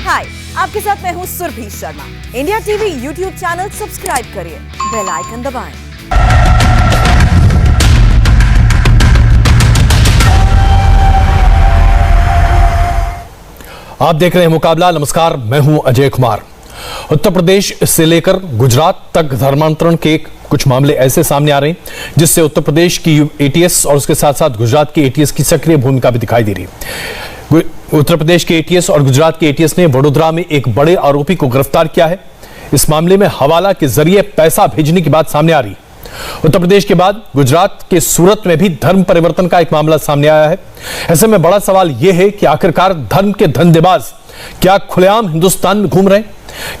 हाय, आपके साथ मैं हूँ Surbhi Sharma. India TV YouTube channel subscribe करिए, बेल आइकन दबाएं। आप देख रहे हैं मुकाबला। नमस्कार, मैं हूं अजय कुमार। उत्तर प्रदेश से लेकर गुजरात तक धर्मांतरण के कुछ मामले ऐसे सामने आ रहे हैं जिससे उत्तर प्रदेश की एटीएस और उसके साथ साथ गुजरात की एटीएस की सक्रिय भूमिका भी दिखाई दे रही है। उत्तर प्रदेश के एटीएस और गुजरात के एटीएस ने वडोदरा में एक बड़े आरोपी को गिरफ्तार किया है। इस मामले में हवाला के जरिए पैसा भेजने की बात सामने आ रही है। उत्तर प्रदेश के बाद गुजरात के सूरत में भी धर्म परिवर्तन का एक मामला सामने आया है। ऐसे में बड़ा सवाल यह है कि आखिरकार धर्म के धंधेबाज क्या खुलेआम हिंदुस्तान में घूम रहे हैं?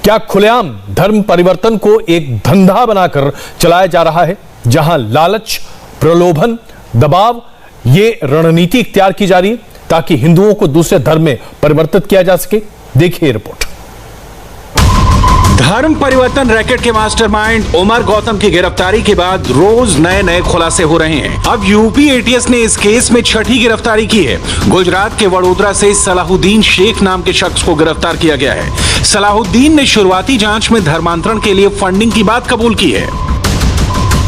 क्या खुलेआम धर्म परिवर्तन को एक धंधा बनाकर चलाया जा रहा है, जहां लालच, प्रलोभन, दबाव ये रणनीति इख्तियार की जा रही है ताकि हिंदुओं को दूसरे धर्म में परिवर्तित किया जा सके? देखिए रिपोर्ट। धर्म परिवर्तन रैकेट के मास्टरमाइंड उमर गौतम की गिरफ्तारी के बाद रोज नए नए खुलासे हो रहे हैं। अब यूपी एटीएस ने इस केस में छठी गिरफ्तारी की है। गुजरात के वडोदरा से सलाहुद्दीन शेख नाम के शख्स को गिरफ्तार किया गया है। सलाहुद्दीन ने शुरुआती जांच में धर्मांतरण के लिए फंडिंग की बात कबूल की है।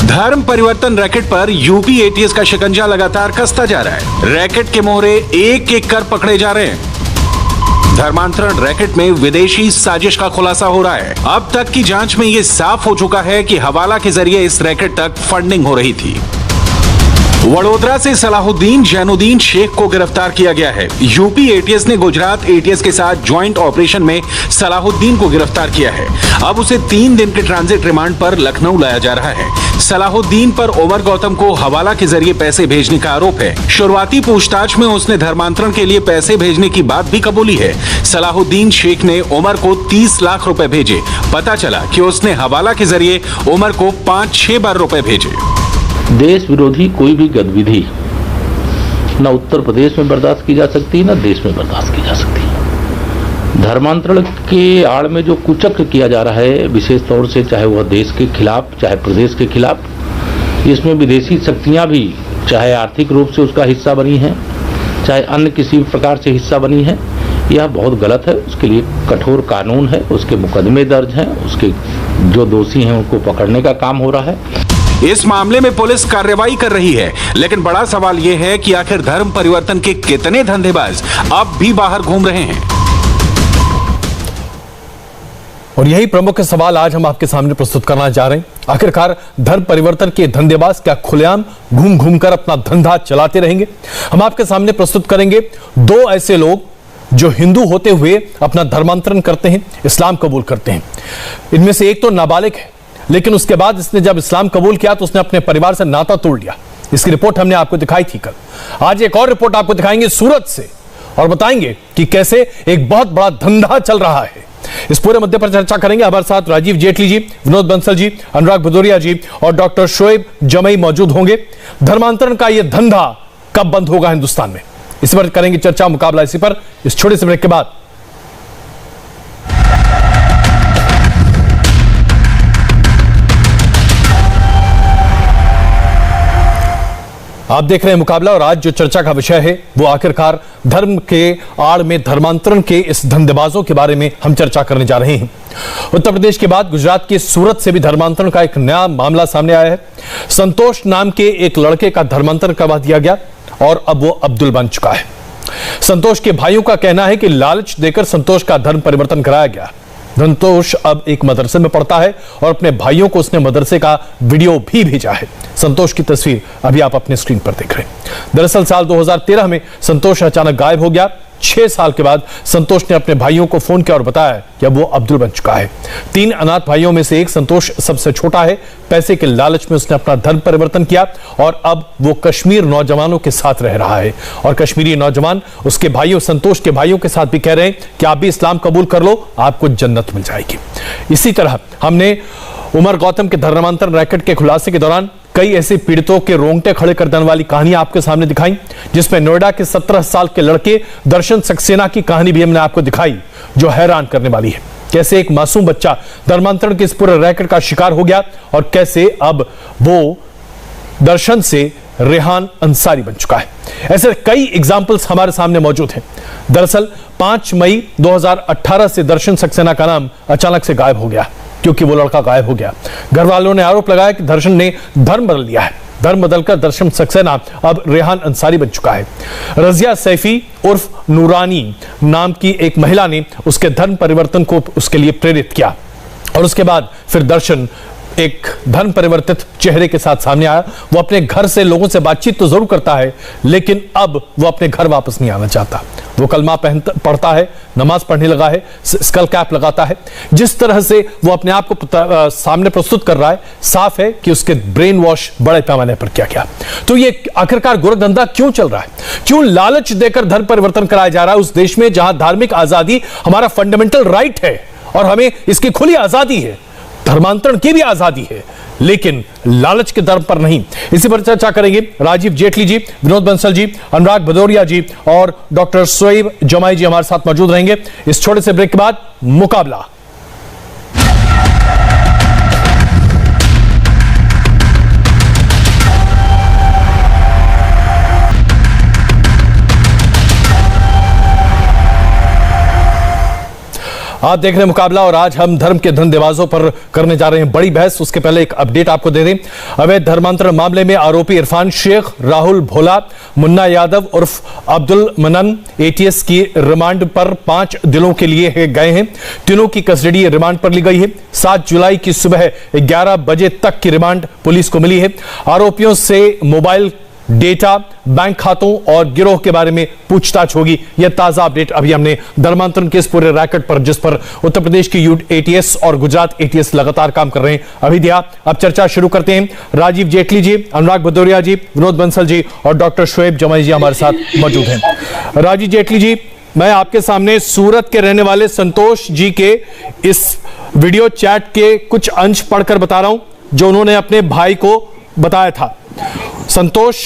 धर्म परिवर्तन रैकेट पर यूपी एटीएस का शिकंजा लगातार कसता जा रहा है। रैकेट के मोहरे एक एक कर पकड़े जा रहे हैं। धर्मांतरण रैकेट में विदेशी साजिश का खुलासा हो रहा है। अब तक की जांच में यह साफ हो चुका है कि हवाला के जरिए इस रैकेट तक फंडिंग हो रही थी। वडोदरा से सलाहुद्दीन जैनुद्दीन शेख को गिरफ्तार किया गया है। यूपी एटीएस ने गुजरात एटीएस के साथ ज्वाइंट ऑपरेशन में सलाहुद्दीन को गिरफ्तार किया है। अब उसे 3 दिन के ट्रांजिट रिमांड पर लखनऊ लाया जा रहा है। सलाहुद्दीन पर उमर गौतम को हवाला के जरिए पैसे भेजने का आरोप है। शुरुआती पूछताछ में उसने धर्मांतरण के लिए पैसे भेजने की बात भी कबूली है। सलाहुद्दीन शेख ने उमर को 30 लाख रुपए भेजे। पता चला कि उसने हवाला के जरिए उमर को 5-6 बार रुपए भेजे। देश विरोधी कोई भी गतिविधि न उत्तर प्रदेश में बर्दाश्त की जा सकती न देश में बर्दाश्त की जा सकती। धर्मांतरण के आड़ में जो कुचक्र किया जा रहा है, विशेष तौर से चाहे वह देश के खिलाफ चाहे प्रदेश के खिलाफ, इसमें विदेशी शक्तियां भी चाहे आर्थिक रूप से उसका हिस्सा बनी हैं, चाहे अन्य किसी प्रकार से हिस्सा बनी है, यह बहुत गलत है। उसके लिए कठोर कानून है, उसके मुकदमे दर्ज हैं, उसके जो दोषी हैं उनको पकड़ने का काम हो रहा है। इस मामले में पुलिस कार्रवाई कर रही है, लेकिन बड़ा सवाल यह है कि आखिर धर्म परिवर्तन के कितने धंधेबाज अब भी बाहर घूम रहे हैं। और यही प्रमुख सवाल आज हम आपके सामने प्रस्तुत करना चाह रहे हैं। आखिरकार धर्म परिवर्तन के धंधेबाज क्या खुलेआम घूम घूम कर अपना धंधा चलाते रहेंगे? हम आपके सामने प्रस्तुत करेंगे 2 ऐसे लोग जो हिंदू होते हुए अपना धर्मांतरण करते हैं, इस्लाम कबूल करते हैं। इनमें से एक तो नाबालिग है, लेकिन उसके बाद इसने जब इस्लाम कबूल किया तो उसने अपने परिवार से नाता तोड़ लिया। इसकी रिपोर्ट हमने आपको दिखाई थी कल। आज एक और रिपोर्ट आपको दिखाएंगे सूरत से और बताएंगे कि कैसे एक बहुत बड़ा धंधा चल रहा है। इस पूरे मुद्दे पर चर्चा करेंगे। हमारे साथ राजीव जेटली जी, विनोद बंसल जी, अनुराग भदौरिया जी और डॉक्टर शोएब जमई मौजूद होंगे। धर्मांतरण का यह धंधा कब बंद होगा हिंदुस्तान में, इस पर करेंगे चर्चा। मुकाबला इसी पर इस छोटे से ब्रेक के बाद। आप देख रहे हैं मुकाबला और आज जो चर्चा का विषय है वो आखिरकार धर्म के आड़ में धर्मांतरण के इस धंधेबाजों के बारे में हम चर्चा करने जा रहे हैं। उत्तर प्रदेश के बाद गुजरात के सूरत से भी धर्मांतरण का एक नया मामला सामने आया है। संतोष नाम के एक लड़के का धर्मांतरण करवा दिया गया और अब वो अब्दुल बन चुका है। संतोष के भाइयों का कहना है कि लालच देकर संतोष का धर्म परिवर्तन कराया गया। संतोष अब एक मदरसे में पढ़ता है और अपने भाइयों को उसने मदरसे का वीडियो भी भेजा है। संतोष की तस्वीर अभी आप अपने स्क्रीन पर देख रहे हैं। दरअसल साल 2013 में संतोष अचानक गायब हो गया। 6 साल के बाद संतोष ने अपने भाइयों को फोन किया और बताया कि अब वो अब्दुल बन चुका है। 3 अनाथ भाइयों में से एक संतोष सबसे छोटा है। पैसे के लालच में उसने अपना धर्म परिवर्तन किया और अब वो कश्मीर नौजवानों के साथ रह रहा है। और कश्मीरी नौजवान उसके भाइयों, संतोष के भाइयों के साथ भी कह रहे हैं कि आप भी इस्लाम कबूल कर लो, आपको जन्नत मिल जाएगी। इसी तरह हमने उमर गौतम के धर्मांतरण रैकेट के खुलासे के दौरान कई ऐसे पीड़ितों के रोंगटे खड़े कर देने वाली कहानियां आपके सामने दिखाई, जिसमें नोएडा के 17 साल के लड़के दर्शन सक्सेना की कहानी भी हमने आपको दिखाई, जो हैरान करने वाली है। कैसे एक मासूम बच्चा धर्मांतरण के इस पूरे रैकेट का शिकार हो गया और कैसे अब वो दर्शन से रेहान अंसारी बन चुका है। ऐसे कई एग्जाम्पल्स हमारे सामने मौजूद हैं। दरअसल 5 मई 2018 से दर्शन सक्सेना का नाम अचानक से गायब हो गया, क्योंकि वो लड़का गायब हो गया। घर वालों ने आरोप लगाया कि दर्शन ने धर्म बदल लिया है। धर्म बदलकर दर्शन सक्सेना अब रेहान अंसारी बन चुका है। रजिया सैफी उर्फ नूरानी नाम की एक महिला ने उसके धर्म परिवर्तन को उसके लिए प्रेरित किया, और उसके बाद फिर दर्शन एक धर्म परिवर्तित चेहरे के साथ सामने आया। वो अपने घर से लोगों से बातचीत तो जरूर करता है, लेकिन अब वो अपने घर वापस नहीं आना चाहता। वो कलमा पढ़ता है, नमाज पढ़ने लगा है, स्कल कैप लगाता है। जिस तरह से वो अपने आप को सामने प्रस्तुत कर रहा है, साफ है कि उसके ब्रेन वॉश बड़े पैमाने पर किया गया। तो ये आखिरकार गोरखधंधा क्यों चल रहा है? क्यों लालच देकर धर्म परिवर्तन कराया जा रहा है उस देश में जहां धार्मिक आजादी हमारा फंडामेंटल राइट है और हमें इसकी खुली आजादी है, धर्मांतरण की भी आजादी है, लेकिन लालच के दर पर नहीं। इसी पर चर्चा करेंगे राजीव जेटली जी, विनोद बंसल जी, अनुराग भदौरिया जी और डॉक्टर शोएब जमाई जी हमारे साथ मौजूद रहेंगे। इस छोटे से ब्रेक के बाद मुकाबला। आप देख रहे हैं मुकाबला और आज हम धर्म के धंधेबाजों पर करने जा रहे हैं बड़ी बहस। उसके पहले एक अपडेट आपको दे दें। अवैध धर्मांतरण मामले में आरोपी इरफान शेख, राहुल भोला, मुन्ना यादव उर्फ अब्दुल मनन एटीएस की रिमांड पर 5 दिनों के लिए गए हैं। तीनों की कस्टडी रिमांड पर ली गई है। 7 जुलाई की सुबह 11 बजे तक की रिमांड पुलिस को मिली है। आरोपियों से मोबाइल डेटा, बैंक खातों और गिरोह के बारे में पूछताछ होगी। यह ताजा अपडेट अभी हमने धर्मांतरण के इस पूरे रैकेट पर, जिस पर उत्तर प्रदेश की एटीएस और गुजरात एटीएस लगातार काम कर रहे हैं, अभी दिया। अब चर्चा शुरू करते हैं। राजीव जेटली जी, अनुराग भदौरिया जी, विनोद बंसल जी और डॉक्टर शोएब जमाई जी हमारे साथ मौजूद हैं। राजीव जेटली जी, मैं आपके सामने सूरत के रहने वाले संतोष जी के इस वीडियो चैट के कुछ अंश पढ़कर बता रहा हूं, जो उन्होंने अपने भाई को बताया था। संतोष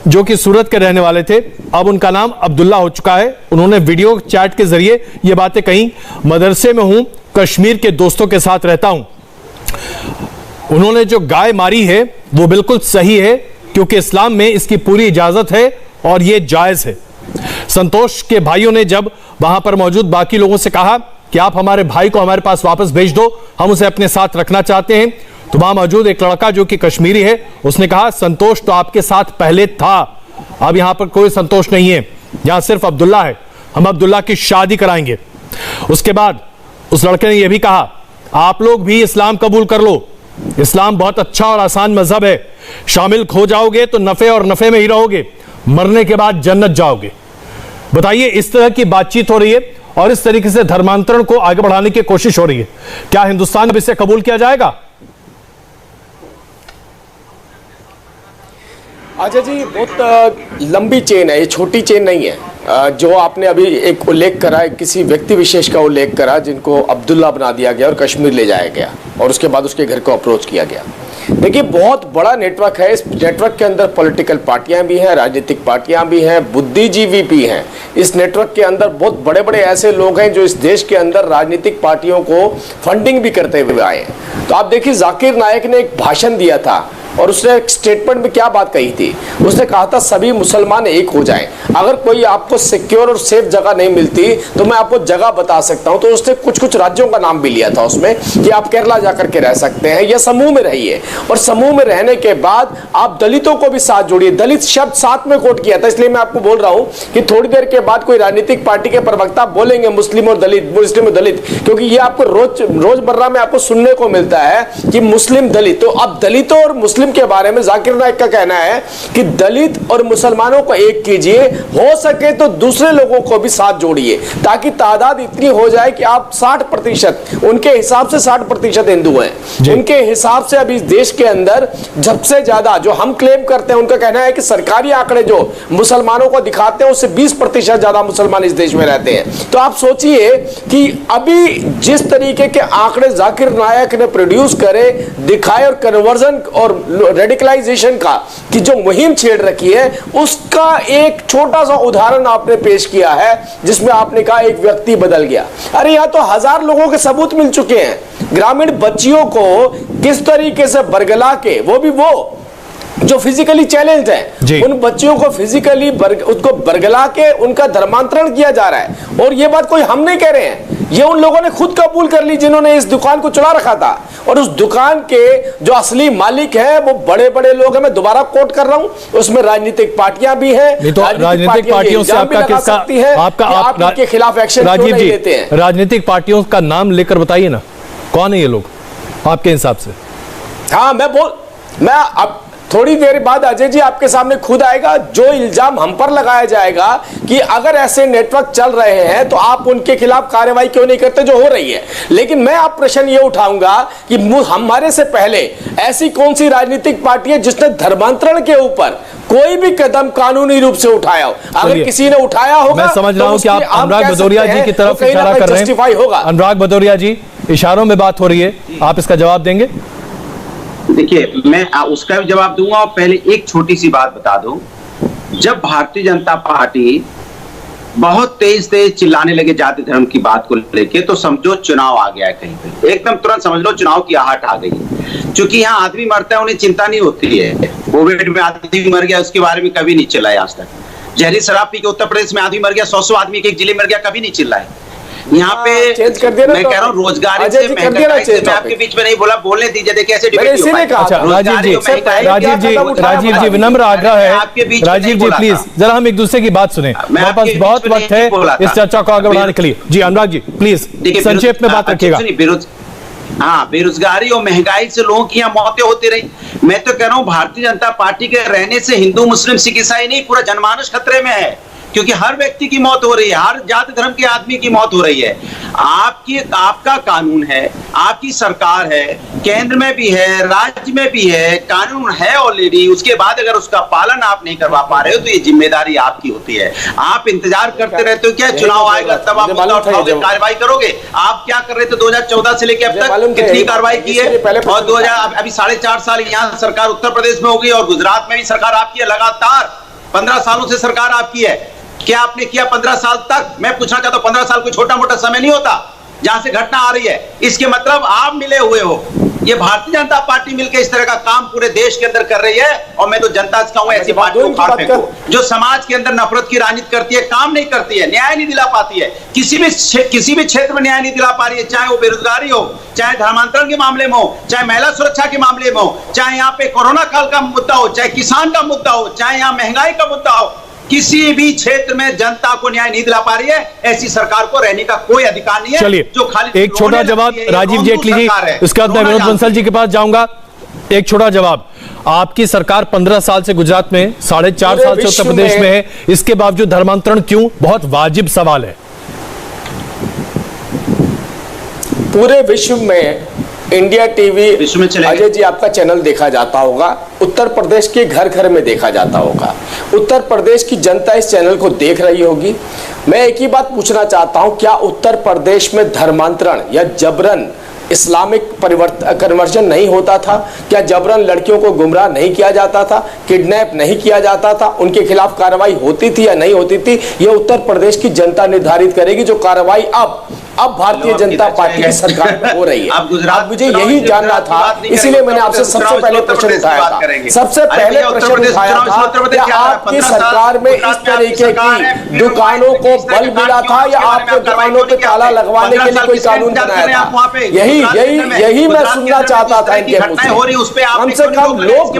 जो कि सूरत के रहने वाले थे, अब उनका नाम अब्दुल्ला हो चुका है। उन्होंने वीडियो चैट के जरिए ये बातें कही। मदरसे में हूं, कश्मीर के दोस्तों के साथ रहता हूं। उन्होंने जो गाय मारी है वो बिल्कुल सही है, क्योंकि इस्लाम में इसकी पूरी इजाजत है और ये जायज है। संतोष के भाइयों ने जब वहां पर मौजूद बाकी लोगों से कहा कि आप हमारे भाई को हमारे पास वापस भेज दो, हम उसे अपने साथ रखना चाहते हैं, तो वहां मौजूद एक लड़का जो कि कश्मीरी है, उसने कहा संतोष तो आपके साथ पहले था, अब यहां पर कोई संतोष नहीं है, यहां सिर्फ अब्दुल्ला है, हम अब्दुल्ला की शादी कराएंगे। उसके बाद उस लड़के ने यह भी कहा आप लोग भी इस्लाम कबूल कर लो, इस्लाम बहुत अच्छा और आसान मजहब है, शामिल हो जाओगे तो नफे और नफे में ही रहोगे, मरने के बाद जन्नत जाओगे। बताइए, इस तरह की बातचीत हो रही है और इस तरीके से धर्मांतरण को आगे बढ़ाने की कोशिश हो रही है। क्या हिंदुस्तान अब इसे कबूल किया जाएगा? अच्छा जी, बहुत लंबी चेन है, ये छोटी चेन नहीं है। जो आपने अभी एक उल्लेख करा है, किसी व्यक्ति विशेष का उल्लेख करा जिनको अब्दुल्ला बना दिया गया और कश्मीर ले जाया गया और उसके बाद उसके घर को अप्रोच किया गया। देखिए, बहुत बड़ा नेटवर्क है। इस नेटवर्क के अंदर पॉलिटिकल पार्टियां भी हैं, राजनीतिक पार्टियां भी हैं, बुद्धिजीवी भी हैं। इस नेटवर्क के अंदर बहुत बड़े बड़े ऐसे लोग हैं जो इस देश के अंदर राजनीतिक पार्टियों को फंडिंग भी करते हुए आए हैं। तो आप देखिए, जाकिर नायक ने एक भाषण दिया था और उसने एक स्टेटमेंट में क्या बात कही थी। उसने कहा था सभी मुसलमान एक हो जाएं। अगर कोई आपको सिक्योर और सेफ जगह नहीं मिलती तो मैं आपको जगह बता सकता हूं। तो उसने कुछ कुछ राज्यों का नाम भी लिया था उसमें कि आप केरला जाकर के रह सकते हैं या समूह में रहिए, और समूह में रहने के बाद आप दलितों को भी साथ जोड़िए। दलित शब्द साथ में कोट किया था। इसलिए मैं आपको बोल रहा हूं कि थोड़ी देर के बाद कोई राजनीतिक पार्टी के प्रवक्ता बोलेंगे मुस्लिम और दलित, मुस्लिम और दलित, क्योंकि ये आपको रोजमर्रा में आपको सुनने को मिलता है कि मुस्लिम दलित। तो अब दलितों और मुस्लिम के बारे में जाकिर नायक का कहना है कि दलित और मुसलमानों को एक कीजिए, हो सके तो दूसरे लोगों को भी साथ जोड़िए, ताकि तादाद इतनी हो जाए कि आप 60%, उनके हिसाब से 60% हिंदू हैं, उनके हिसाब से अभी इस देश के अंदर सबसे ज्यादा जो हम क्लेम करते हैं, उनका कहना है कि सरकारी आंकड़े जो मुसलमानों को दिखाते हैं उससे 20% ज्यादा मुसलमान इस देश में रहते हैं। तो आप सोचिए कि अभी जिस तरीके के आंकड़े जाकिर नायक ने प्रोड्यूस करे, दिखाए और कन्वर्जन और रेडिकलाइजेशन का की जो मुहिम छेड़ रखी है, उसका एक छोटा सा उदाहरण आपने पेश किया है, जिसमें आपने कहा एक व्यक्ति बदल गया। अरे यहां तो 1000 लोगों के सबूत मिल चुके हैं। ग्रामीण बच्चियों को किस तरीके से बरगला के, वो भी वो जो फिजिकली चैलेंज है, उन बच्चियों को फिजिकली उसको बरगला के उनका धर्मांतरण किया जा रहा है। और ये बात कोई हम नहीं कह रहे हैं, ये उन लोगों ने खुद कबूल कर ली जिन्होंने इस दुकान को चला रखा था। और उस दुकान के जो असली मालिक है वो बड़े बड़े लोग हैं। मैं दोबारा कोट कर रहा हूं, उसमें राजनीतिक पार्टियां भी हैं। तो राजनीतिक पार्टियों से आपका किसका, आपका के खिलाफ एक्शन क्यों नहीं लेते हैं? राजनीतिक पार्टियों का नाम लेकर बताइए ना, कौन है ये लोग आपके हिसाब से? हाँ, मैं अब थोड़ी देर बाद अजय जी आपके सामने खुद आएगा। जो इल्जाम हम पर लगाया जाएगा कि अगर ऐसे नेटवर्क चल रहे हैं तो आप उनके खिलाफ कार्रवाई क्यों नहीं करते जो हो रही है। लेकिन मैं आप प्रश्न ये उठाऊंगा कि हमारे से पहले ऐसी कौन सी राजनीतिक पार्टी है जिसने धर्मांतरण के ऊपर कोई भी कदम कानूनी रूप से उठाया हो? अगर किसी ने उठाया होगा, मैं समझ रहा हूं कि आप अनुराग भदौरिया जी की तरफ इशारा कर रहे हैं। अनुराग भदौरिया जी, इशारों में बात हो रही है, आप इसका जवाब देंगे? देखिए, मैं उसका भी जवाब दूंगा और पहले एक छोटी सी बात बता दूं। जब भारतीय जनता पार्टी बहुत तेज चिल्लाने लगे जाति धर्म की बात को लेके, तो समझो चुनाव आ गया है कहीं पे, एकदम तुरंत समझ लो चुनाव की आहट आ गई। क्योंकि यहाँ आदमी मरता है, उन्हें चिंता नहीं होती है। कोविड में आदमी मर गया, उसके बारे में कभी नहीं चिल्लाए आज तक। जहरी शराब पी के उत्तर प्रदेश में आदमी मर गया, 100 आदमी एक जिले मर गया, कभी नहीं चिल्लाए। यहाँ पे चेंज कर दिया, मैं कह रहा हूँ रोजगार से मैं आपके बीच में नहीं बोला, बोलने दीजिए। देखिए ऐसे डिबेट राजीव जी विनम्र आग्रह है, राजीव जी प्लीज जरा हम एक दूसरे की बात सुने, हमारे पास बहुत वक्त है इस चर्चा को आगे बढ़ाने के लिए। जी अनुराग जी प्लीज संक्षेप में बात रखिएगा। हाँ, बेरोजगारी और महंगाई से लोगों की यहाँ मौतें होती रही। मैं तो कह रहा हूँ भारतीय जनता पार्टी के रहने से हिंदू मुस्लिम सिख ईसाई नहीं, पूरा जनमानस खतरे में है। क्योंकि हर व्यक्ति की मौत हो रही है, हर जाति धर्म के आदमी की मौत हो रही है। आपका कानून है, आपकी सरकार है, केंद्र में भी है, राज्य में भी है, कानून है ऑलरेडी। उसके बाद अगर उसका पालन आप नहीं करवा पा रहे हो तो ये जिम्मेदारी आपकी होती है। आप इंतजार करते रहते हो क्या चुनाव आएगा तब आप मुद्दा उठाओगे, कार्रवाई करोगे? आप क्या कर रहे थे 2014 से लेकर अब तक? कितनी कार्रवाई की है? और 2000 अभी 4.5 साल यहाँ सरकार उत्तर प्रदेश में होगी और गुजरात में भी सरकार आपकी है। लगातार 15 सालों से सरकार आपकी है। क्या आपने किया 15 साल तक? मैं पूछना चाहता हूं, 15 साल कोई छोटा मोटा समय नहीं होता जहां से घटना आ रही है। इसके मतलब आप मिले हुए हो। ये भारतीय जनता पार्टी मिलकर इस तरह का काम पूरे देश के अंदर कर रही है। और मैं तो जनता से कहूंगा ऐसी पार्टियों को उखाड़ फेंको जो समाज के अंदर नफरत की राजनीति करती है, काम नहीं करती है, न्याय नहीं दिला पाती है। किसी भी क्षेत्र में न्याय नहीं दिला पा रही है, चाहे वो बेरोजगारी हो, चाहे धर्मांतरण के मामले में हो, चाहे महिला सुरक्षा के मामले में हो, चाहे यहाँ पे कोरोना काल का मुद्दा हो, चाहे किसान का मुद्दा हो, चाहे यहाँ महंगाई का मुद्दा हो। किसी भी क्षेत्र में जनता को न्याय नहीं दिला पा रही है। ऐसी सरकार को रहने का कोई अधिकार नहीं है। चलिए जो खाली एक छोटा जवाब राजीव जेटली जी, उसके बाद मैं विनोद बंसल जी के पास जाऊंगा। एक छोटा जवाब, आपकी सरकार 15 साल से गुजरात में, 4.5 साल से उत्तर प्रदेश में है, इसके बावजूद धर्मांतरण क्यों? बहुत वाजिब सवाल है। पूरे विश्व में इंडिया टीवी, अजय जी आपका चैनल देखा जाता होगा, उत्तर प्रदेश के घर घर में देखा जाता होगा, उत्तर प्रदेश की जनता इस चैनल को देख रही होगी। मैं एक ही बात पूछना चाहता हूं, क्या उत्तर प्रदेश में धर्मांतरण या जबरन इस्लामिक कन्वर्जन नहीं होता था? क्या जबरन लड़कियों को गुमराह नहीं किया जाता था? किडनैप नहीं किया जाता था? उनके खिलाफ कार्रवाई होती थी या नहीं होती थी? ये उत्तर प्रदेश की जनता निर्धारित करेगी, जो कार्रवाई अब भारतीय जनता पार्टी की सरकार में हो रही है। अब मुझे यही जानना था, इसीलिए मैंने आपसे सबसे पहले प्रश्न उठाया था। सबसे पहले प्रश्न उठाया था, क्या आपकी सरकार में इस तरीके की दुकानों को बल मिला था या आपने दुकानों पे ताला लगवाने के लिए कोई कानून बनाया था? यही मैं सुनना चाहता था इनके मुझसे। कम से कम लोग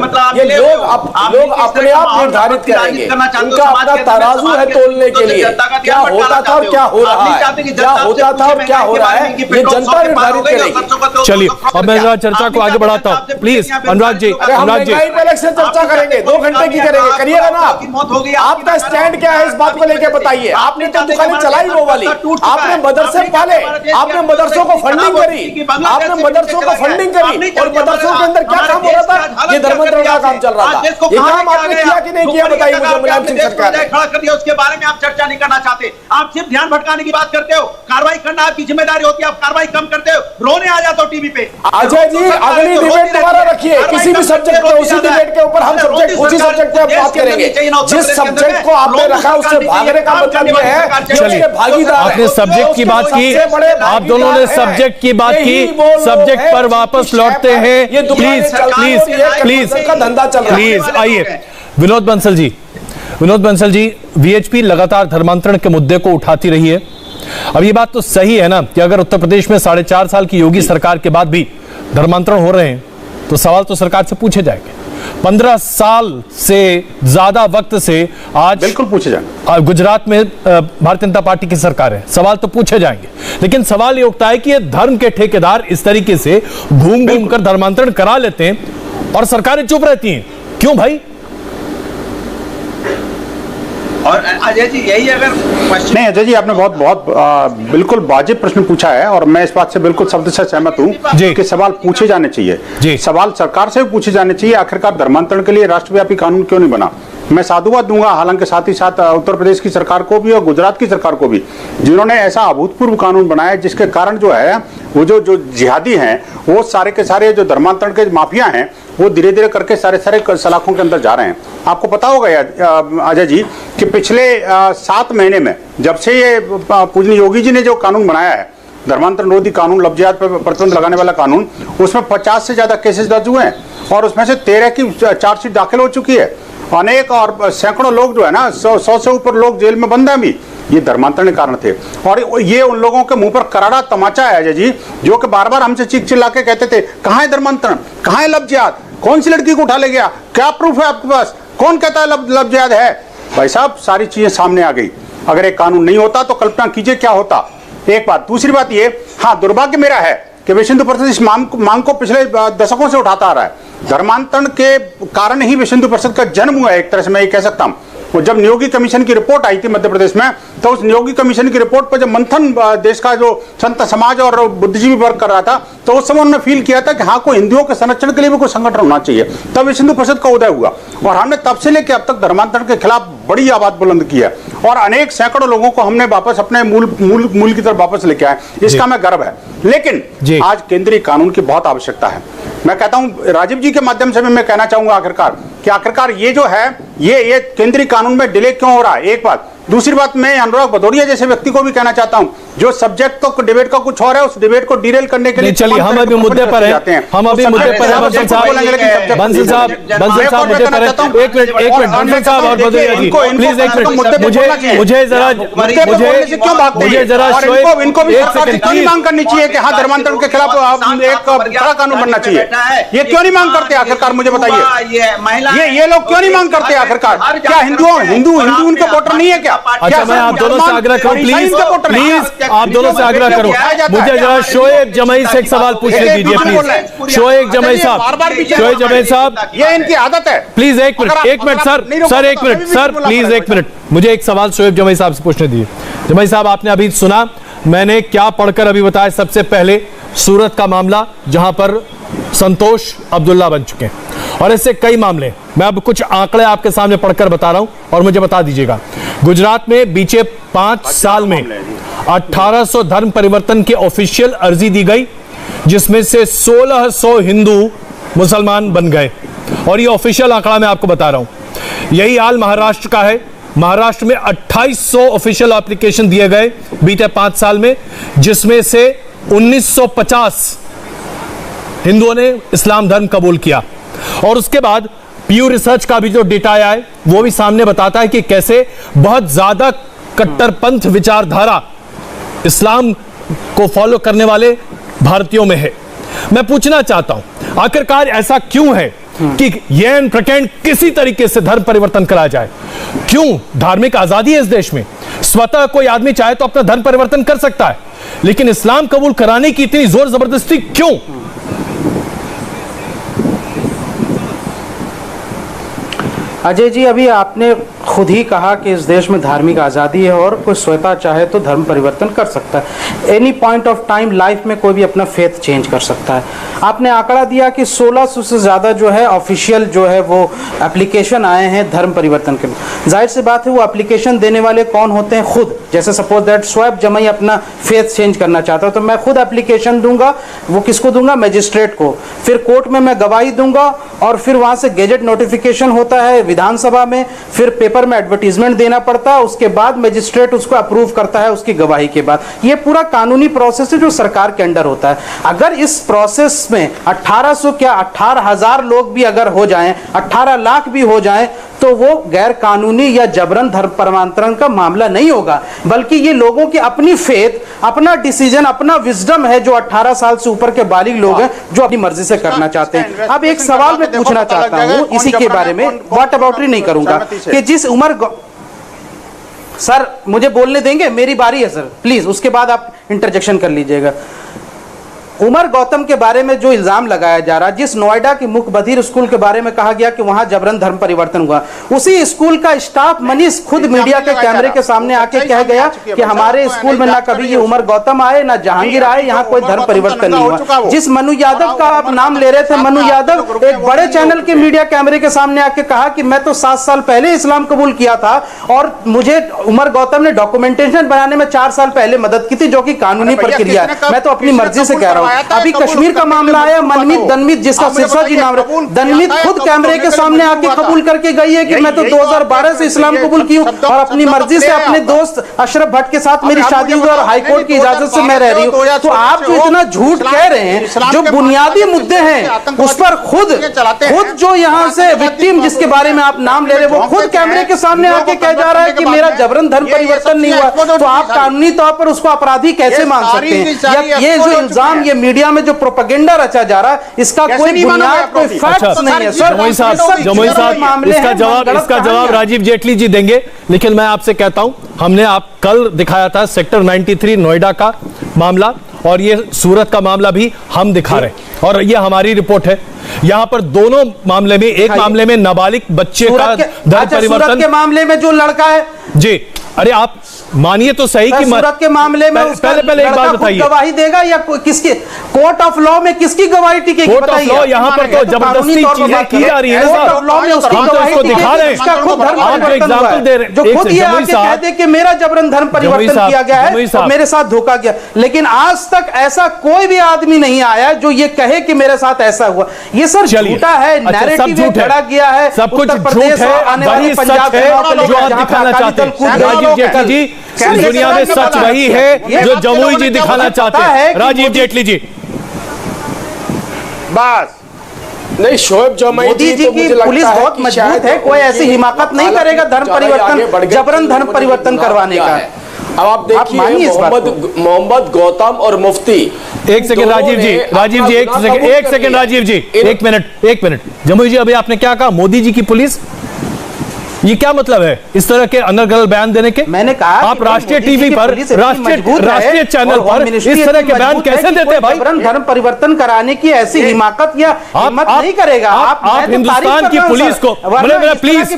अपने आप निर्धारित करेंगे, उनका अपना तराजू है तोलने के लिए, क्या होता था और क्या हो रहा है, क्या होता था और क्या हो रहा है, ये जनता निर्धारित करेगी। चलिए अब मैं चर्चा को आगे बढ़ाता हूँ, please Anurag ji. Anurag ji election चर्चा करेंगे, 2 घंटे की करेंगे, करिएगा ना आप? आपका स्टैंड क्या है इस बात को लेकर बताइए। आपने तो दुकानें चलाई वो वाली, आपने मदरसे पाले, आपने मदरसों को फंडिंग करी, आपने मदरसों को फंडिंग करी, और मदरसों के अंदर क्या काम हो रहा था? ये धर्मांतरण का काम चल रहा था। ये काम आपने किया कि नहीं किया बताइए मुझे। मुलायम सिंह सरकार ने खड़ा कर दिया, उसके बारे में आप चर्चा नहीं करना चाहते। आप सिर्फ ध्यान भटकाने की बात करते हो। कार्रवाई करना आपकी जिम्मेदारी होती है, आप कार्रवाई कम करते हो। रोने आ जाता हूं टीवी पे। अजय जी अगली डिबेट दोबारा रखिए किसी भी सब्जेक्ट पे, उसी डिबेट के ऊपर हम सब्जेक्ट उसी सब्जेक्ट पे बात करेंगे। जिस सब्जेक्ट को आपने रखा उससे भागने का मतलब ये है कि उसके भागीदार आपने सब्जेक्ट की बात की, आप दोनों ने सब्जेक्ट की बात की, सब्जेक्ट पर वापस लौटते हैं। प्लीज प्लीज प्लीज धंधा चल रहा है। प्लीज आइए विनोद बंसल जी। विनोद बंसल जी, वीएचपी लगातार धर्मांतरण के मुद्दे को उठाती रही है। अब ये बात तो सही है ना कि अगर उत्तर प्रदेश में 4.5 साल की योगी सरकार के बाद भी धर्मांतरण हो रहे हैं तो सवाल तो सरकार से पूछे जाएंगे। 15 साल से ज्यादा वक्त से आज बिल्कुल पूछे जाएंगे। गुजरात में भारतीय जनता पार्टी की सरकार है, सवाल तो पूछे जाएंगे। लेकिन सवाल ये उठता है कि ये धर्म के ठेकेदार इस तरीके से घूम घूम कर धर्मांतरण करा लेते हैं और सरकारें चुप रहती हैं, क्यों भाई? और अजय जी यही अगर नहीं, अजय जी आपने बहुत बिल्कुल वाजिब प्रश्न पूछा है और मैं इस बात से बिल्कुल शब्द से सहमत हूं कि सवाल पूछे जाने चाहिए। सवाल सरकार से भी पूछे जाने चाहिए, आखिरकार धर्मांतरण के लिए राष्ट्रव्यापी कानून क्यों नहीं बना। मैं साधुवाद दूंगा हालांकि साथ ही साथ उत्तर प्रदेश की सरकार को भी और गुजरात की सरकार को भी, जिन्होंने ऐसा अभूतपूर्व कानून बनाया जिसके कारण जो है वो जो जिहादी हैं वो सारे के सारे जो धर्मांतरण के माफिया हैं वो धीरे धीरे करके सारे सलाखों के अंदर जा रहे हैं। आपको पता होगा अजय जी कि पिछले 7 महीने में जब से ये पूजनीय योगी जी ने जो कानून बनाया है, धर्मांतरण विरोधी कानून, लव जिहाद पर प्रतिबंध लगाने वाला कानून, उसमें 50 से ज्यादा केसेस दर्ज हुए हैं और उसमें से 13 की चार्जशीट दाखिल हो चुकी है। अनेक और सैकड़ों लोग जो है ना 100 से ऊपर लोग जेल में बंद हैं अभी, ये धर्मांतरण के कारण थे। और ये उन लोगों के मुंह पर करारा तमाचा है अजय जी, जो कि बार बार हमसे चीख चिल्ला के कहते थे कहाँ है धर्मांतरण, कहाँ है लव जिहाद, कौन सी लड़की को उठा ले गया, क्या प्रूफ है आपके पास, कौन कहता है लव जिहाद है। भाई साहब सारी चीजें सामने आ गई। अगर एक कानून नहीं होता तो कल्पना कीजिए क्या होता। एक बात। दूसरी बात ये, हाँ दुर्भाग्य मेरा है कि विश्व हिंदू परिषद इस मांग को पिछले दशकों से उठाता आ रहा है। धर्मांतरण के कारण ही विश्व हिंदू परिषद का जन्म हुआ है, एक तरह से मैं ये कह सकता हूँ। वो जब नियोगी कमीशन की रिपोर्ट आई थी मध्य प्रदेश में, तो उस नियोगी कमीशन की रिपोर्ट पर जब मंथन देश का जो संत समाज और बुद्धिजीवी वर्ग कर रहा था, तो उस समय उन्होंने फील किया था कि हाँ कोई हिंदुओं के संरक्षण के लिए भी कोई संगठन होना चाहिए। तब विश्व हिंदू परिषद का उदय हुआ और हमने तब से लेकर अब तक धर्मांतरण के खिलाफ बड़ी आवाज बुलंद की है और अनेक सैकड़ों लोगों को हमने वापस अपने मूल की तरफ वापस लेके आए। इसका मैं गर्व है। लेकिन आज केंद्रीय कानून की बहुत आवश्यकता है। मैं कहता हूं राजीव जी के माध्यम से भी मैं कहना चाहूंगा आखिरकार ये जो है ये केंद्रीय कानून में डिले क्यों हो रहा है, एक बात। दूसरी बात, मैं अनुराग भदौरिया जैसे व्यक्ति को भी कहना चाहता हूं, जो सब्जेक्ट तो डिबेट का कुछ और है, उस डिबेट को डिरेल करने के लिए चलिए हम अभी मुद्दे पर हैं, हम अभी मुद्दे पर हैं। बंसल साहब मुद्दे पर हैं। एक मिनट बंसल साहब और भदौरिया जी प्लीज एक मिनट, मुझे जरा शोएब इनको भी क्यों नहीं मांग करनी चाहिए कि हाँ धर्मांतरण के खिलाफ एक कड़ा कानून बनना चाहिए। ये क्यों नहीं मांग करते आखिरकार, मुझे बताइए। ये लोग क्यों नहीं मांग करते आखिरकार? क्या हिंदू उनके वोटर नहीं है क्या? अच्छा मैं आप दोनों से आग्रह करूं प्लीज आप दोनों से आग्रह करूं, मुझे जरा शोएब जमई से एक सवाल पूछने दीजिए प्लीज। शोएब जमई साहब, ये इनकी आदत है। प्लीज एक मिनट सर प्लीज एक मिनट, मुझे एक सवाल शोएब जमई साहब से पूछने दीजिए। जमई साहब आपने अभी सुना मैंने क्या पढ़कर अभी बताया। सबसे पहले सूरत का मामला जहां पर संतोष अब्दुल्ला बन चुके हैं और ऐसे कई मामले। मैं अब कुछ आंकड़े आपके सामने पढ़कर बता रहा हूं और मुझे बता दीजिएगा। गुजरात में बीते 5 साल में 1800 धर्म परिवर्तन की ऑफिशियल अर्जी दी गई, जिसमें से 1600 हिंदू मुसलमान बन गए और ये ऑफिशियल आंकड़ा मैं आपको बता रहा हूं। यही हाल महाराष्ट्र का है। महाराष्ट्र में 2800 ऑफिशियल एप्लीकेशन दिए गए बीते 5 साल में, जिसमें से 1950 हिंदुओं ने इस्लाम धर्म कबूल किया। और उसके बाद पीयू रिसर्च का भी जो डेटा आया है वो भी सामने बताता है कि कैसे बहुत ज्यादा कट्टरपंथ विचारधारा इस्लाम को फॉलो करने वाले भारतीयों में है। मैं पूछना चाहता हूं आखिरकार ऐसा क्यों है कि यह प्रकरण किसी तरीके से धर्म परिवर्तन कराया जाए? क्यों? धार्मिक आजादी है इस देश में, स्वतः कोई आदमी चाहे तो अपना धर्म परिवर्तन कर सकता है, लेकिन इस्लाम कबूल कराने की इतनी जोर जबरदस्ती क्यों? अजय जी, अभी आपने खुद ही कहा कि इस देश में धार्मिक आज़ादी है और कोई स्वतः चाहे तो धर्म परिवर्तन कर सकता है। Any point of time life में कोई भी अपना फेथ चेंज कर सकता है। आपने आंकड़ा दिया कि 1600 से ज़्यादा जो है ऑफिशियल जो है वो एप्लीकेशन आए हैं धर्म परिवर्तन के लिए। जाहिर सी बात है वो एप्लीकेशन देने वाले कौन होते हैं? खुद। जैसे सपोज दैट स्वैप जमाई अपना फेथ चेंज करना चाहता है तो मैं खुद एप्लीकेशन दूंगा। वो किसको दूंगा? मजिस्ट्रेट को। फिर कोर्ट में मैं गवाही दूंगा और फिर वहाँ से गेजेट नोटिफिकेशन होता है विधानसभा में, फिर पेपर में एडवर्टीजमेंट देना पड़ता है, उसके बाद मजिस्ट्रेट उसको अप्रूव करता है उसकी गवाही के बाद। ये पूरा कानूनी प्रोसेस है जो सरकार के अंडर होता है। अगर इस प्रोसेस में 1800 क्या 18,000 लोग भी अगर हो जाएं, 18 लाख भी हो जाएं तो वो गैर कानूनी या जबरन धर्म परमांतरण का मामला नहीं होगा, बल्कि ये लोगों की अपनी फेथ, अपना डिसीजन, अपना विजडम है जो 18 साल से ऊपर के बालिग लोग हैं जो अपनी मर्जी से करना चाहते हैं। अब एक सवाल मैं पूछना चाहता हूं इसी के बारे में, व्हाट अबाउटरी नहीं करूंगा कि जिस उम्र सर मुझे बोलने देंगे, मेरी बारी है सर, प्लीज, उसके बाद आप इंटरजेक्शन कर लीजिएगा। उमर गौतम के बारे में जो इल्जाम लगाया जा रहा है, जिस नोएडा की मुख्य बधिर स्कूल के बारे में कहा गया कि वहां जबरन धर्म परिवर्तन हुआ, उसी स्कूल का स्टाफ मनीष खुद मीडिया के कैमरे के सामने आके कह गया कि हमारे स्कूल में ना कभी ये उमर गौतम आए ना जहांगीर आए, यहाँ कोई धर्म परिवर्तन नहीं हुआ। जिस मनु यादव का आप नाम ले रहे थे, मनु यादव एक बड़े चैनल के मीडिया कैमरे के सामने आके कहा कि मैं तो 7 साल पहले इस्लाम कबूल किया था और मुझे उमर गौतम ने डॉक्यूमेंटेशन बनाने में 4 साल पहले मदद की थी, जो कि कानूनी प्रक्रिया है। मैं तो अपनी मर्जी से कह रहा हूँ। अभी कश्मीर का मामला आया, मनमीत दनमीत जिसका सिरसा जी नाम है, दनमीत खुद कैमरे के सामने आके कबूल करके गई है कि मैं तो 2012 से इस्लाम कबूल की हूं और अपनी मर्जी से अपने दोस्त अशरफ भट्ट के साथ मेरी शादी हुई और हाईकोर्ट की इजाजत से मैं रह रही हूं। तो आप जो इतना झूठ कह रहे हैं, जो बुनियादी मुद्दे हैं उस पर खुद जो यहां से विक्टिम जिसके बारे में आप नाम ले रहे हैं, वो खुद कैमरे के सामने आके कह जा रहा है कि मेरा जबरन धर्म परिवर्तन नहीं हुआ, तो आप कानूनी तौर पर उसको अपराधी कैसे मान सकते हैं? ये जो इल्जाम ये मीडिया में जो प्रोपेगेंडा रचा जा रहा है, इसका कोई बुनियाद, कोई फैक्ट्स नहीं है सर। जमुई साहब इसका जवाब राजीव जेटली जी देंगे, लेकिन मैं आपसे कहता हूं, हमने आप कल दिखाया था सेक्टर 93 नोएडा का मामला और ये सूरत का मामला भी हम दिखा रहे हैं और ये हमारी रिपोर्ट है। यहां पर दोनों मामले में, एक मामले में नाबालिग बच्चे का धर्म परिवर्तन, सूरत के मामले में जो लड़का है जी, अरे आप मानिए तो सही कि सूरत के मामले में पहले एक बात बताइए, गवाही देगा या किसकी कोर्ट ऑफ लॉ में किसकी गवाही टिकेगी? कोर्ट ऑफ लॉ यहाँ पर तो जबरदस्ती चीजें की जा रही है ना, हम तो इसको दिखा रहे हैं, आप जो एग्जांपल दे रहे हैं, जो खुद ये आके कह दे कि मेरा जबरन धर्म परिवर्तन किया गया है और मेरे साथ धोखा किया, लेकिन आज तक ऐसा कोई भी आदमी नहीं आया जो ये कहे कि मेरे साथ ऐसा हुआ। ये सर झूठा है, नैरेटिव गढ़ा गया है, सब कुछ झूठ है, वही सच है जो आप दिखाना चाहते हैं। राजीव जेटली जी, इस दुनिया में सच वही है जो जमुई जी दिखाना चाहते हैं। राजीव जेटली जी, बस नहीं, शोएब जमाई जी की पुलिस बहुत मजबूत है, कोई ऐसी हिमाकत नहीं करेगा धर्म परिवर्तन, जबरन धर्म परिवर्तन करवाने का। अब आप देखिए मोहम्मद गौतम और मुफ्ती, एक सेकंड राजीव जी, एक सेकंड राजीव जी, एक मिनट जमुई जी, अभी आपने क्या कहा? मोदी जी की पुलिस, ये क्या मतलब है इस तरह के अनर्गल बयान देने के? मैंने कहा आप राष्ट्रीय टीवी पर, राष्ट्रीय चैनल पर इस तरह के बयान कैसे देते हैं भाई? धर्म परिवर्तन कराने की ऐसी हिमाकत या हिम्मत नहीं करेगा। आप हिंदुस्तान की पुलिस को प्लीज,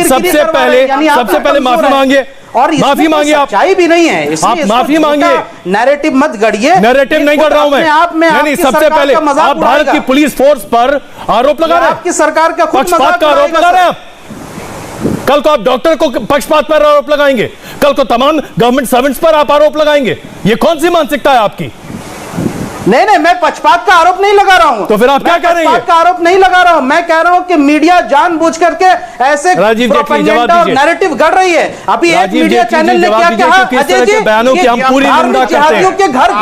सबसे पहले माफी मांगिए और माफी मांगिए। आप सच्चाई भी नहीं है, आप माफी मांगिए, नैरेटिव मत गढ़िए। नैरेटिव नहीं कर रहा हूं मैं, नहीं, सबसे पहले आप भारत की पुलिस फोर्स पर आरोप लगा रहे हैं, आपकी सरकार का पक्षपात का आरोप लगा रहे हैं। कल को आप डॉक्टर को पक्षपात पर आरोप लगाएंगे, कल को तमाम गवर्नमेंट सर्वेंट्स पर आप आरोप लगाएंगे। ये कौन सी मानसिकता है आपकी? नहीं, मैं पक्षपात का आरोप नहीं लगा रहा हूं। तो फिर आप क्या कह रहे हैं? पक्षपात का आरोप नहीं लगा रहा हूं, मैं कह रहा हूं कि मीडिया जानबूझ करके ऐसे प्रोपेगेंडा और नैरेटिव गढ़ रही है। अभी एक मीडिया चैनल ने क्या कहा, अजय जी, बयानों की हम पूरी निंदा करते हैं, के घर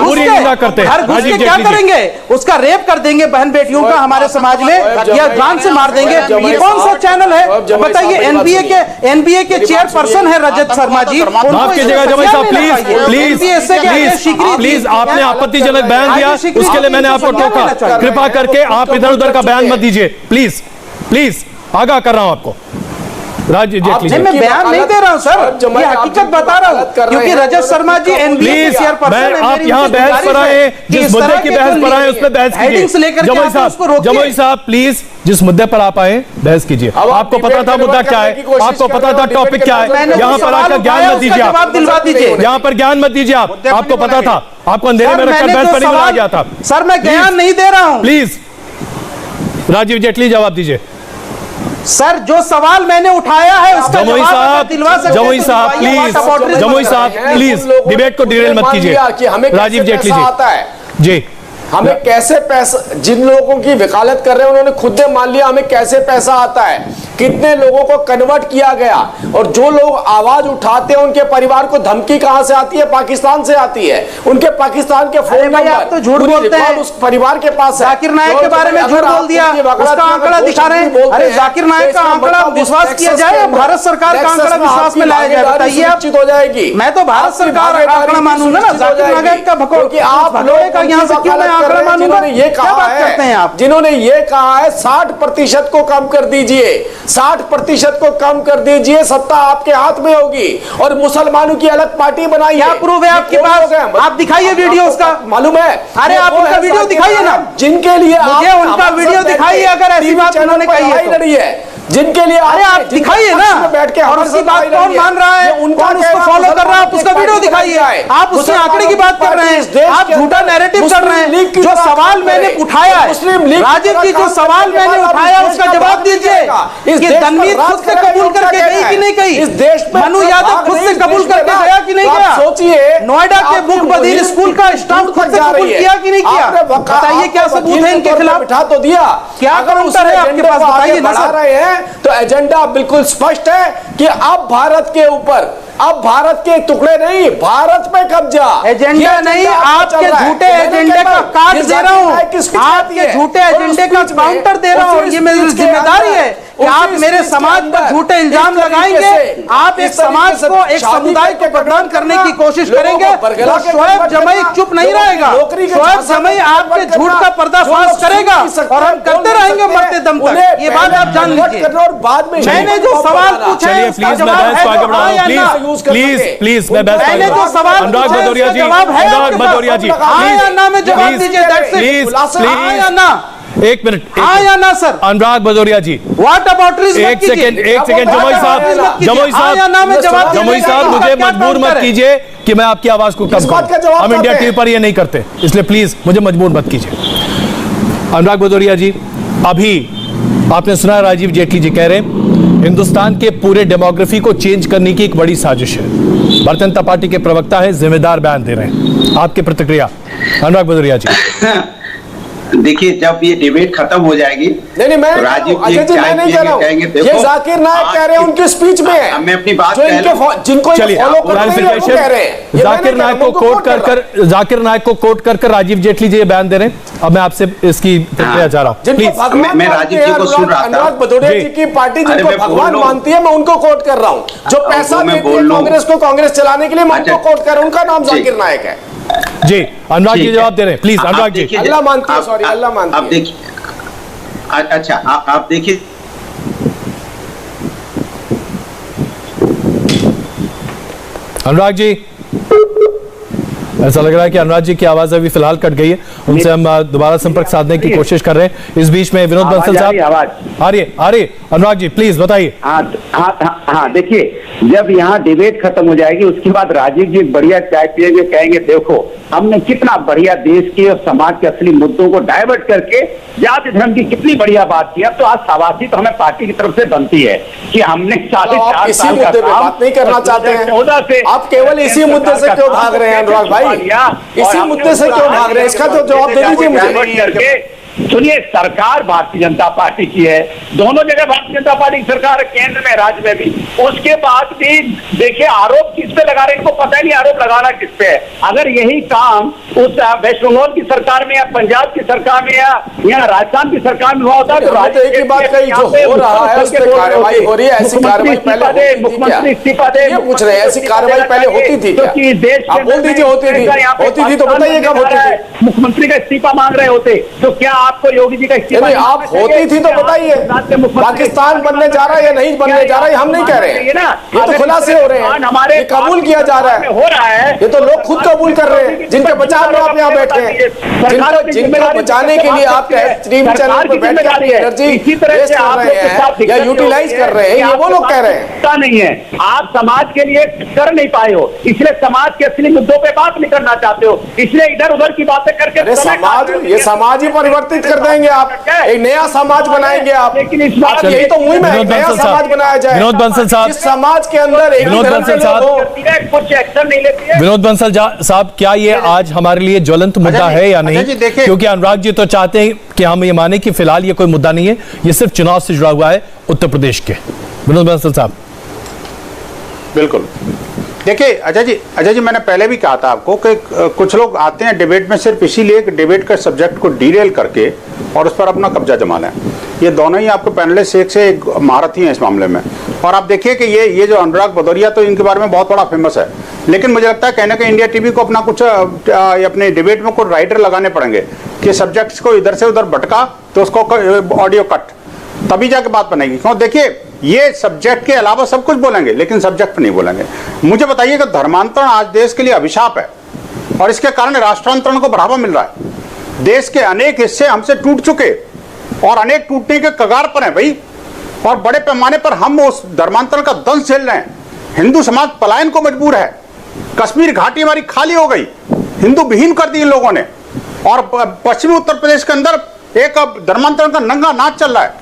घुस के क्या करेंगे? उसका रेप कर देंगे बहन बेटियों का हमारे समाज में, या जान से मार देंगे। ये कौन सा चैनल है बताइए? एनबीए के चेयरपर्सन है रजत शर्मा जी, माफ कीजिएगा जमुई साहब, प्लीज, आपने आपत्तिजनक बयान दिया, उसके लिए मैंने आपको टोका। कृपया करके आप इधर उधर का बयान मत दीजिए, प्लीज, आगाह कर रहा हूं आपको। राजीव जेटली जी, मैं बयान नहीं दे रहा हूं सर, ये हकीकत बता रहा हूं, क्योंकि रजत शर्मा जी एनबीए चेयरपर्सन है, आप यहाँ बहस पर आए, जिस मुद्दे की बहस पर आए उस पर बहस कीजिए। जमुई साहब प्लीज, जिस मुद्दे पर आप आए बहस कीजिए। आपको पता था मुद्दा क्या है, आपको पता था टॉपिक क्या है, यहाँ पर आकर ज्ञान मत दीजिए, जवाब दिलवा दीजिए, यहाँ पर ज्ञान मत दीजिए। आपको पता था, आपको अंधेरे में रखकर बहस पर नहीं बुलाया गया था। सर मैं ज्ञान नहीं दे रहा हूं, प्लीज राजीव जेटली जवाब दीजिए। सर जो सवाल मैंने उठाया है उसका जमुई जवाब साहब, दिलवा सकते हैं, जमुई साहब प्लीज, जमुई साहब प्लीज डिबेट को डिरेल मत कीजिए। राजीव जेटली जी जी, हमें कैसे पैसा, जिन लोगों की वकालत कर रहे हैं उन्होंने खुद ने मान लिया हमें कैसे पैसा आता है, कितने लोगों को कन्वर्ट किया गया, और जो लोग आवाज उठाते हैं उनके परिवार को धमकी कहां से आती है, पाकिस्तान से आती है, उनके पाकिस्तान के फोन नंबर, आप तो झूठ बोलते हैं, उस परिवार के पास है। जाकिर नायक के बारे में झूठ बोल दिया, उसका आंकड़ा दिखा रहे हैं। अरे जाकिर नायक का आंकड़ा विश्वास किया जाए, भारत सरकार का आंकड़ा विश्वास में लाया जाए, बताइए आप। हो जाएगी, मैं तो भारत सरकार का आंकड़ा मानूंगा ना, जाकिर नायक का भगोड़े का यहाँ से क्यों मैं आंकड़ा मानूंगा? ये कहा है, जिन्होंने ये कहा है 60% को कम कर दीजिए, 60% को कम कर दीजिए, सत्ता आपके हाथ में होगी, और मुसलमानों की अलग पार्टी बनाई। क्या प्रूफ है आपके पास? आप दिखाइए वीडियो उसका, मालूम है? अरे आप उनका वीडियो दिखाइए ना, जिनके लिए मुझे उनका वीडियो दिखाइए अगर ऐसी बात उन्होंने कही है, जिनके लिए अरे आप दिखाइए ना, बैठ के और उसकी बात कौन मान रहा है, कौन उसको फॉलो कर रहा है, आप उसका वीडियो दिखाइए। आप उससे आंकड़े की बात कर रहे हैं, आप झूठा नैरेटिव कर रहे हैं। जो सवाल मैंने उठाया है, राजीव जी जो सवाल मैंने उठाया उसका जवाब दीजिए कि तनवीर खुद से कबूल करके गई कि नहीं गई, मनु यादव खुद से कबूल करके गया कि नहीं गया, सोचिए नोएडा के मुख्य बधिर स्कूल का स्टाफ खुद से कबूल किया कि नहीं किया, बताइए क्या सबूत है इनके खिलाफ? बिठा तो दिया, क्या काउंटर है आपके पास, बताइए ना सर। तो एजेंडा बिल्कुल स्पष्ट है कि अब भारत के ऊपर, अब भारत के टुकड़े नहीं, भारत पे कब्जा। एजेंडा नहीं, आपके झूठे एजेंडे का कार्ड दे रहा हूं, आपके झूठे एजेंडे का काउंटर दे रहा हूं, ये मेरी जिम्मेदारी है कि आप मेरे समाज पर झूठे इल्जाम लगाएंगे, आप एक समाज को, एक समुदाय को बदनाम करने की कोशिश करेंगे, तो शोएब जमई चुप नहीं रहेगा, शोएब जमई आपके झूठ का पर्दाफाश करेगा और हम करते रहेंगे मरते दम तक, ये बात आप जान लीजिए। मैंने जो सवाल पूछा है उसका जवाब है, प्लीज मैं बहस मैंने जो सवाल अनुराग भदौरिया जी, अनुराग भदौरिया जी हाँ या ना में जवाब दीजिए, प्लीज हाँ या ना, एक मिनट, हाँ या ना sir. Anurag Bhadauria ji what about एक सेकंड, जमुई साहब, जमुई साहब मुझे मजबूर मत कीजिए कि मैं आपकी आवाज को कम करूं, हम इंडिया टीवी पर ये नहीं करते, इसलिए प्लीज मुझे मजबूर मत कीजिए। अनुराग भदौरिया जी, अभी आपने सुना राजीव जेटली जी कह रहे हैं हिंदुस्तान के पूरे डेमोग्राफी को चेंज करने की एक बड़ी साजिश है, भारतीय जनता पार्टी के प्रवक्ता है, जिम्मेदार बयान दे रहे हैं, आपकी प्रतिक्रिया अनुराग भदौरिया जी? देखिए जब ये डिबेट खत्म हो जाएगी, नहीं मैं तो राजीव जी कहेंगे, ये जाकिर नायक कह रहे हैं उनकी स्पीच में है, मैं अपनी बात जिनको जाकिर नायक को कोट कर जाकिर नायक को कोट कर राजीव जेटली जी बयान दे रहे हैं। अब मैं आपसे इसकी प्रतिक्रिया चाह रहा हूं, प्लीज। मैं राजीव जी को सुन रहा था, अनुराग भदौरिया जी की पार्टी जिनको भगवान मानती है, मैं उनको कोट कर रहा हूं, जो पैसा देती है कांग्रेस को कांग्रेस चलाने के लिए, मैं उनको कोट कर रहा हूं, उनका नाम जाकिर नायक है जी। अनुराग जी जवाब दे रहे हैं, प्लीज अनुराग जी। अल्लाह मानती है, सॉरी अल्लाह मानती है। आप देखिए, अच्छा आप देखिए, अनुराग जी ऐसा लग रहा है कि अनुराग जी की आवाज अभी फिलहाल कट गई है, उनसे हम दोबारा संपर्क साधने की कोशिश कर रहे हैं। इस बीच में विनोद बंसल साहब आ रही अनुराग जी प्लीज बताइए। हाँ देखिए, जब यहाँ डिबेट खत्म हो जाएगी उसके बाद राजीव जी बढ़िया चाय पिएंगे, कहेंगे देखो हमने कितना बढ़िया देश के और समाज के असली मुद्दों को डाइवर्ट करके जाति धर्म की कितनी बढ़िया बात की। अब तो आज शाबाशी तो हमें पार्टी की तरफ से बनती है कि हमने 4.5 साल का काम बात नहीं करना चाहते हैं, 14 से आप केवल इसी मुद्दे से क्यों भाग रहे हैं अनुराग भाई, इसी मुद्दे से क्यों भाग रहे हैं, इसका तो जवाब दे दीजिए मुझे। सुनिए, सरकार भारतीय जनता पार्टी की है, दोनों जगह भारतीय जनता पार्टी की सरकार है, केंद्र में राज्य में भी। उसके बाद भी देखिए आरोप किस पे लगा रहे हैं, इनको पता ही नहीं आरोप लगाना किस पे है। अगर यही काम उस वेस्ट बंगाल की सरकार में या पंजाब की सरकार में या राजस्थान की सरकार में हुआ होता तो एक ही बात कही, जो हो रहा है उस पर कार्रवाई हो रही है, ऐसी कार्रवाई पहले मुख्यमंत्री इस्तीफा दे, पूछ रहे हैं ऐसी कार्रवाई पहले होती थी क्या? आप बोल दीजिए होती थी तो बताइए कब होती थी? मुख्यमंत्री का इस्तीफा मांग रहे होते तो क्या आप आपको योगी जी का इस्तीफा आप होती थी तो बताइए, पाकिस्तान बनने जा रहा है या नहीं बनने जा रहा है, हम नहीं कह रहे हैं, ये तो खुलासे हो रहे हैं, हमारे कबूल किया जा रहा है, ये तो लोग खुद कबूल कर रहे हैं, जिनके बचाव में आप यहाँ बैठे हैं, जिनको बचाने के लिए आप स्ट्रीम चैनल पर बैठ के एनर्जी वेस्ट कर रहे हैं या यूटिलाइज कर रहे हैं, ये वो लोग कह रहे हैं। नहीं है, आप समाज के लिए कर नहीं पाए हो, इसलिए समाज के असली मुद्दों पे बात नहीं करना चाहते हो, इसलिए इधर उधर की बातें करके समाज, ये समाज ही परिवर्तित कर देंगे आप, एक नया समाज बनाएंगे आप, लेकिन इस बात यही तो मुहिम है, नया समाज बनाया जाए। विनोद बंसल साहब, इस समाज के अंदर एक विनोद बंसल साहब, कुछ एक्शन नहीं लेती है। विनोद बंसल साहब, क्या ये आज हमारे लिए ज्वलंत मुद्दा है या नहीं? क्योंकि अनुराग जी तो चाहते हैं कि हम ये माने कि फिलहाल ये कोई मुद्दा नहीं है, ये सिर्फ चुनाव से जुड़ा हुआ है उत्तर प्रदेश के। विनोद बंसल साहब, बिल्कुल। देखिए अजय जी मैंने पहले भी कहा था आपको कि कुछ लोग आते हैं डिबेट में सिर्फ इसीलिए कि डिबेट के सब्जेक्ट को डीरेल करके और उस पर अपना कब्जा जमा लें। ये दोनों ही आपको पैनलिस्ट एक से एक महारथी हैं इस मामले में। और आप देखिए कि ये जो अनुराग भदौरिया, तो इनके बारे में बहुत बड़ा फेमस है, लेकिन मुझे लगता है कहने का इंडिया टीवी को अपना कुछ अपने डिबेट में कुछ राइटर लगाने पड़ेंगे कि सब्जेक्ट्स को इधर से उधर भटका तो उसको ऑडियो कट, तभी जाके बात बनेगी। क्यों? देखिए ये सब्जेक्ट के अलावा सब कुछ बोलेंगे लेकिन सब्जेक्ट पर नहीं बोलेंगे। मुझे बताइए कि धर्मांतरण आज देश के लिए अभिशाप है और इसके कारण राष्ट्रांतरण को बढ़ावा मिल रहा है। देश के अनेक हिस्से हमसे टूट चुके और अनेक टूटने के कगार पर हैं भाई, और बड़े पैमाने पर हम उस धर्मांतरण का दंश झेल रहे हैं। हिंदू समाज पलायन को मजबूर है, कश्मीर घाटी हमारी खाली हो गई, हिंदू विहीन कर दी इन लोगों ने, और पश्चिमी उत्तर प्रदेश के अंदर एक अब धर्मांतरण का नंगा नाच चल रहा है।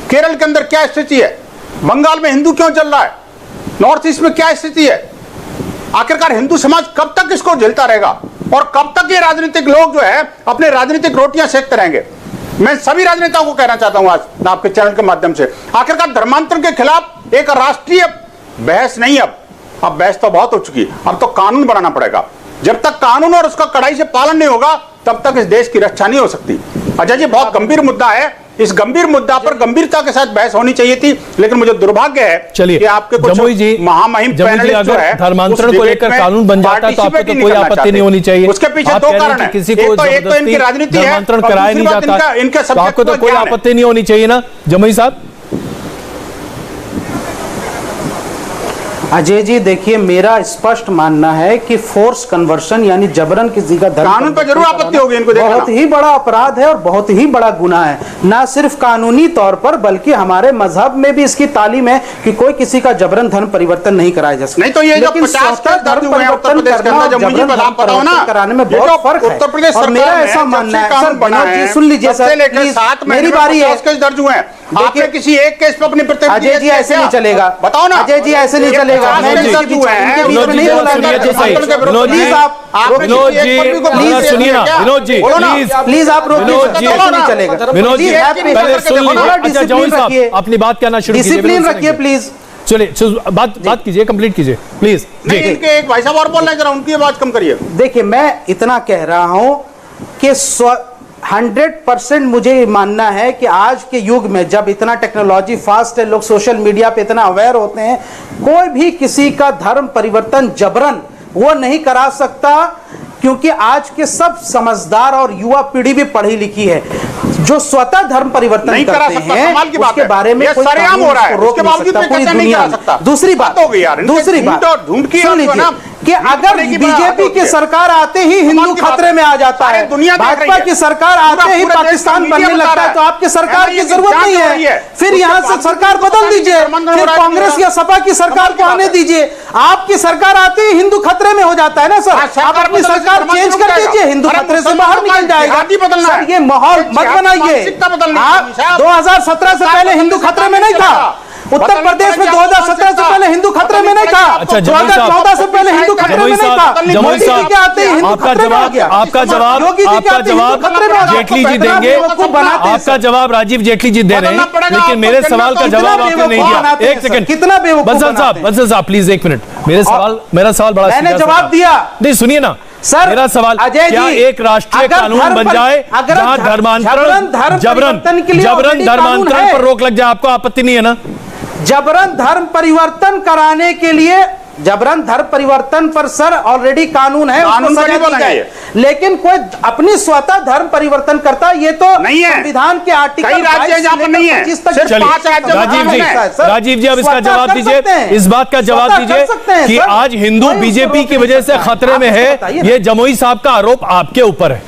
केरल के अंदर क्या स्थिति है, बंगाल में हिंदू क्यों चल रहा है, नॉर्थ ईस्ट में क्या स्थिति है। आखिरकार हिंदू समाज कब तक इसको झेलता रहेगा और कब तक ये राजनीतिक लोग जो है अपने राजनीतिक रोटियां सेकते रहेंगे। मैं सभी राजनेताओं को कहना चाहता हूं आज आपके चैनल के माध्यम से, आखिरकार धर्मांतरण के खिलाफ एक राष्ट्रीय बहस नहीं, अब बहस तो बहुत हो चुकी, अब तो कानून बनाना पड़ेगा। जब तक कानून और उसका कड़ाई से पालन नहीं होगा तब तक इस देश की रक्षा नहीं हो सकती। अजय जी बहुत गंभीर मुद्दा है, इस गंभीर मुद्दा पर गंभीरता के साथ बहस होनी चाहिए थी, लेकिन मुझे दुर्भाग्य है कि आपके कुछ महामहिम पैनलिस्ट जो है धर्मांतरण को लेकर कानून बन जाता है तो आपको तो कोई आपत्ति नहीं होनी चाहिए। उसके पीछे दो कारण हैं, किसी को एक तो इनकी राजनीति है, धर्मांतरण कराया नहीं जाता, इनके सब आपको तो कोई आपत्ति नहीं होनी चाहिए ना जमुई साहब। अजय जी देखिए, मेरा स्पष्ट मानना है कि फोर्स कन्वर्शन यानी जबरन किसी का धर्म कानून पर जरूर आपत्ति होगी, इनको देखना बहुत ही बड़ा अपराध है और बहुत ही बड़ा गुनाह है, ना सिर्फ कानूनी तौर पर बल्कि हमारे मजहब में भी इसकी तालीम है कि कोई किसी का जबरन धर्म परिवर्तन नहीं कराया जा सकता। नहीं तो ये जो 50 धर्म परिवर्तन कराने में बहुत फर्क है और मेरा ऐसा मानना है। सर विनोद जी सुन लीजिए सर, मेरी बारी है। दर्ज हुए हैं, आपने किसी एक केस पर अपनी प्रतिक्रिया, अजय जी ऐसे नहीं चलेगा, बताओ ना। अजय जी ऐसे नहीं चलेगा, प्लीज आप अपनी बात कहना शुरू कीजिए, डिसिप्लिन रखिए प्लीज। चलिए बात कीजिए, कंप्लीट कीजिए प्लीज। एक भाई साहब और बोल रहे हैं, जरा उनकी आवाज कम करिए। देखिए मैं इतना कह रहा हूं कि 100% मुझे मानना है कि आज के युग में जब इतना टेक्नोलॉजी फास्ट है, लोग सोशल मीडिया पे इतना अवेयर होते हैं, कोई भी किसी का धर्म परिवर्तन जबरन वो नहीं करा सकता, क्योंकि आज के सब समझदार और युवा पीढ़ी भी पढ़ी लिखी है, जो स्वतः धर्म परिवर्तन करते हैं उसके बारे में कोई कानून उसको रोक नहीं सकता पूरी दुनिया में। दूसरी बात सुन लीजिए कि अगर बीजेपी की सरकार आते ही हिंदू खतरे में आ जाता है, भाजपा की सरकार आते ही पाकिस्तान बनने लगता है, तो आपकी सरकार की जरूरत नहीं है, फिर यहाँ से सरकार बदल दीजिए, फिर कांग्रेस या सपा की सरकार को आने दीजिए। आपकी सरकार आते ही हिंदू खतरे में हो जाता है ना सर, आप अपनी सरकार चेंज कर दीजिए, हिंदू खतरे से बाहर निकल जाएगा। सर ये माहौल मत बनाइए, आप 2017 से पहले हिंदू खतरे में नहीं था, उत्तर प्रदेश में 2017 से पहले हिंदू खतरे में नहीं था, 2014 से पहले हिंदू खतरे में नहीं था, मोदी जी के आते ही हिंदू खतरे में आ गया। आपका जवाब जेटली जी देंगे, आपका जवाब राजीव जेटली जी दे रहे हैं, लेकिन मेरे सवाल का जवाब आपने नहीं दिया। एक सेकंड, कितना बेवकूफ बंसल साहब प्लीज एक मिनट, मेरा सवाल बड़ा, मैंने जवाब दिया। नहीं सुनिए ना सर, मेरा सवाल, क्या एक राष्ट्रीय कानून बन जाए जहां धर्मांतरण जबरन धर्मांतरण पर रोक लग जाए, आपको आपत्ति नहीं है ना? जबरन धर्म परिवर्तन कराने के लिए जबरन धर्म परिवर्तन पर सर ऑलरेडी कानून है, कानून उसको सजा दी जाए। लेकिन कोई अपनी स्वतः धर्म परिवर्तन करता ये तो नहीं है। संविधान के आर्टिकल कई राज्य जहां पर नहीं है, सिर्फ 5 राज्य। राजीव जी अब इसका जवाब दीजिए, इस बात का जवाब दीजिए कि आज हिंदू बीजेपी की वजह से खतरे में है, ये जमुई साहब का आरोप आपके ऊपर है।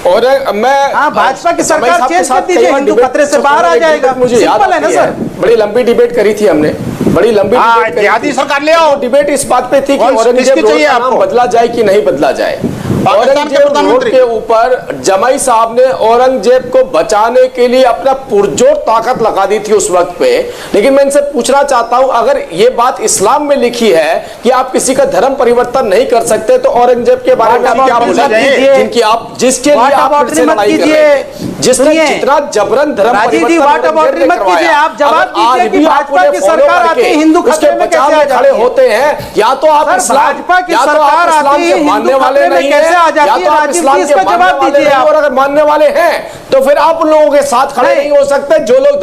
और मैं भाजपा की सरकार चेंज कर दीजिए, हिंदू खतरे से बाहर आ जाएगा। मुझे याद है ना सर, बड़ी लंबी डिबेट करी थी हमने, बड़ी लंबी डिबेट सरकार ले आओ। डिबेट इस बात पे थी कि औरंगजेब रोड का नाम बदला जाए कि नहीं बदला जाए। औरंगजेब रोड के ऊपर जमाई साहब ने औरंगजेब को बचाने के लिए अपना पुरजोर ताकत लगा दी थी उस वक्त पे। लेकिन मैं इनसे पूछना चाहता हूं, अगर ये बात इस्लाम में लिखी है कि आप किसी का धर्म परिवर्तन नहीं कर सकते, तो औरंगजेब के बारे में क्या बोलना चाहिए, जिनकी आप जिसके लिए आप फिर लड़ाई कर रहे हैं, जिसने जितना जबरन धर्म परिवर्तन मत कीजिए। आप जवाब दीजिए कि भाजपा की सरकार आती है हिंदू खतरे में कैसे खड़े होते हैं? या तो आप भाजपा की सरकार आती है मानने वाले नहीं है, आ जाती है। राजीव जी इसका जवाब दीजिए आप। और अगर मानने वाले हैं तो फिर आप उन लोगों के साथ खड़े नहीं हो सकते जो लोग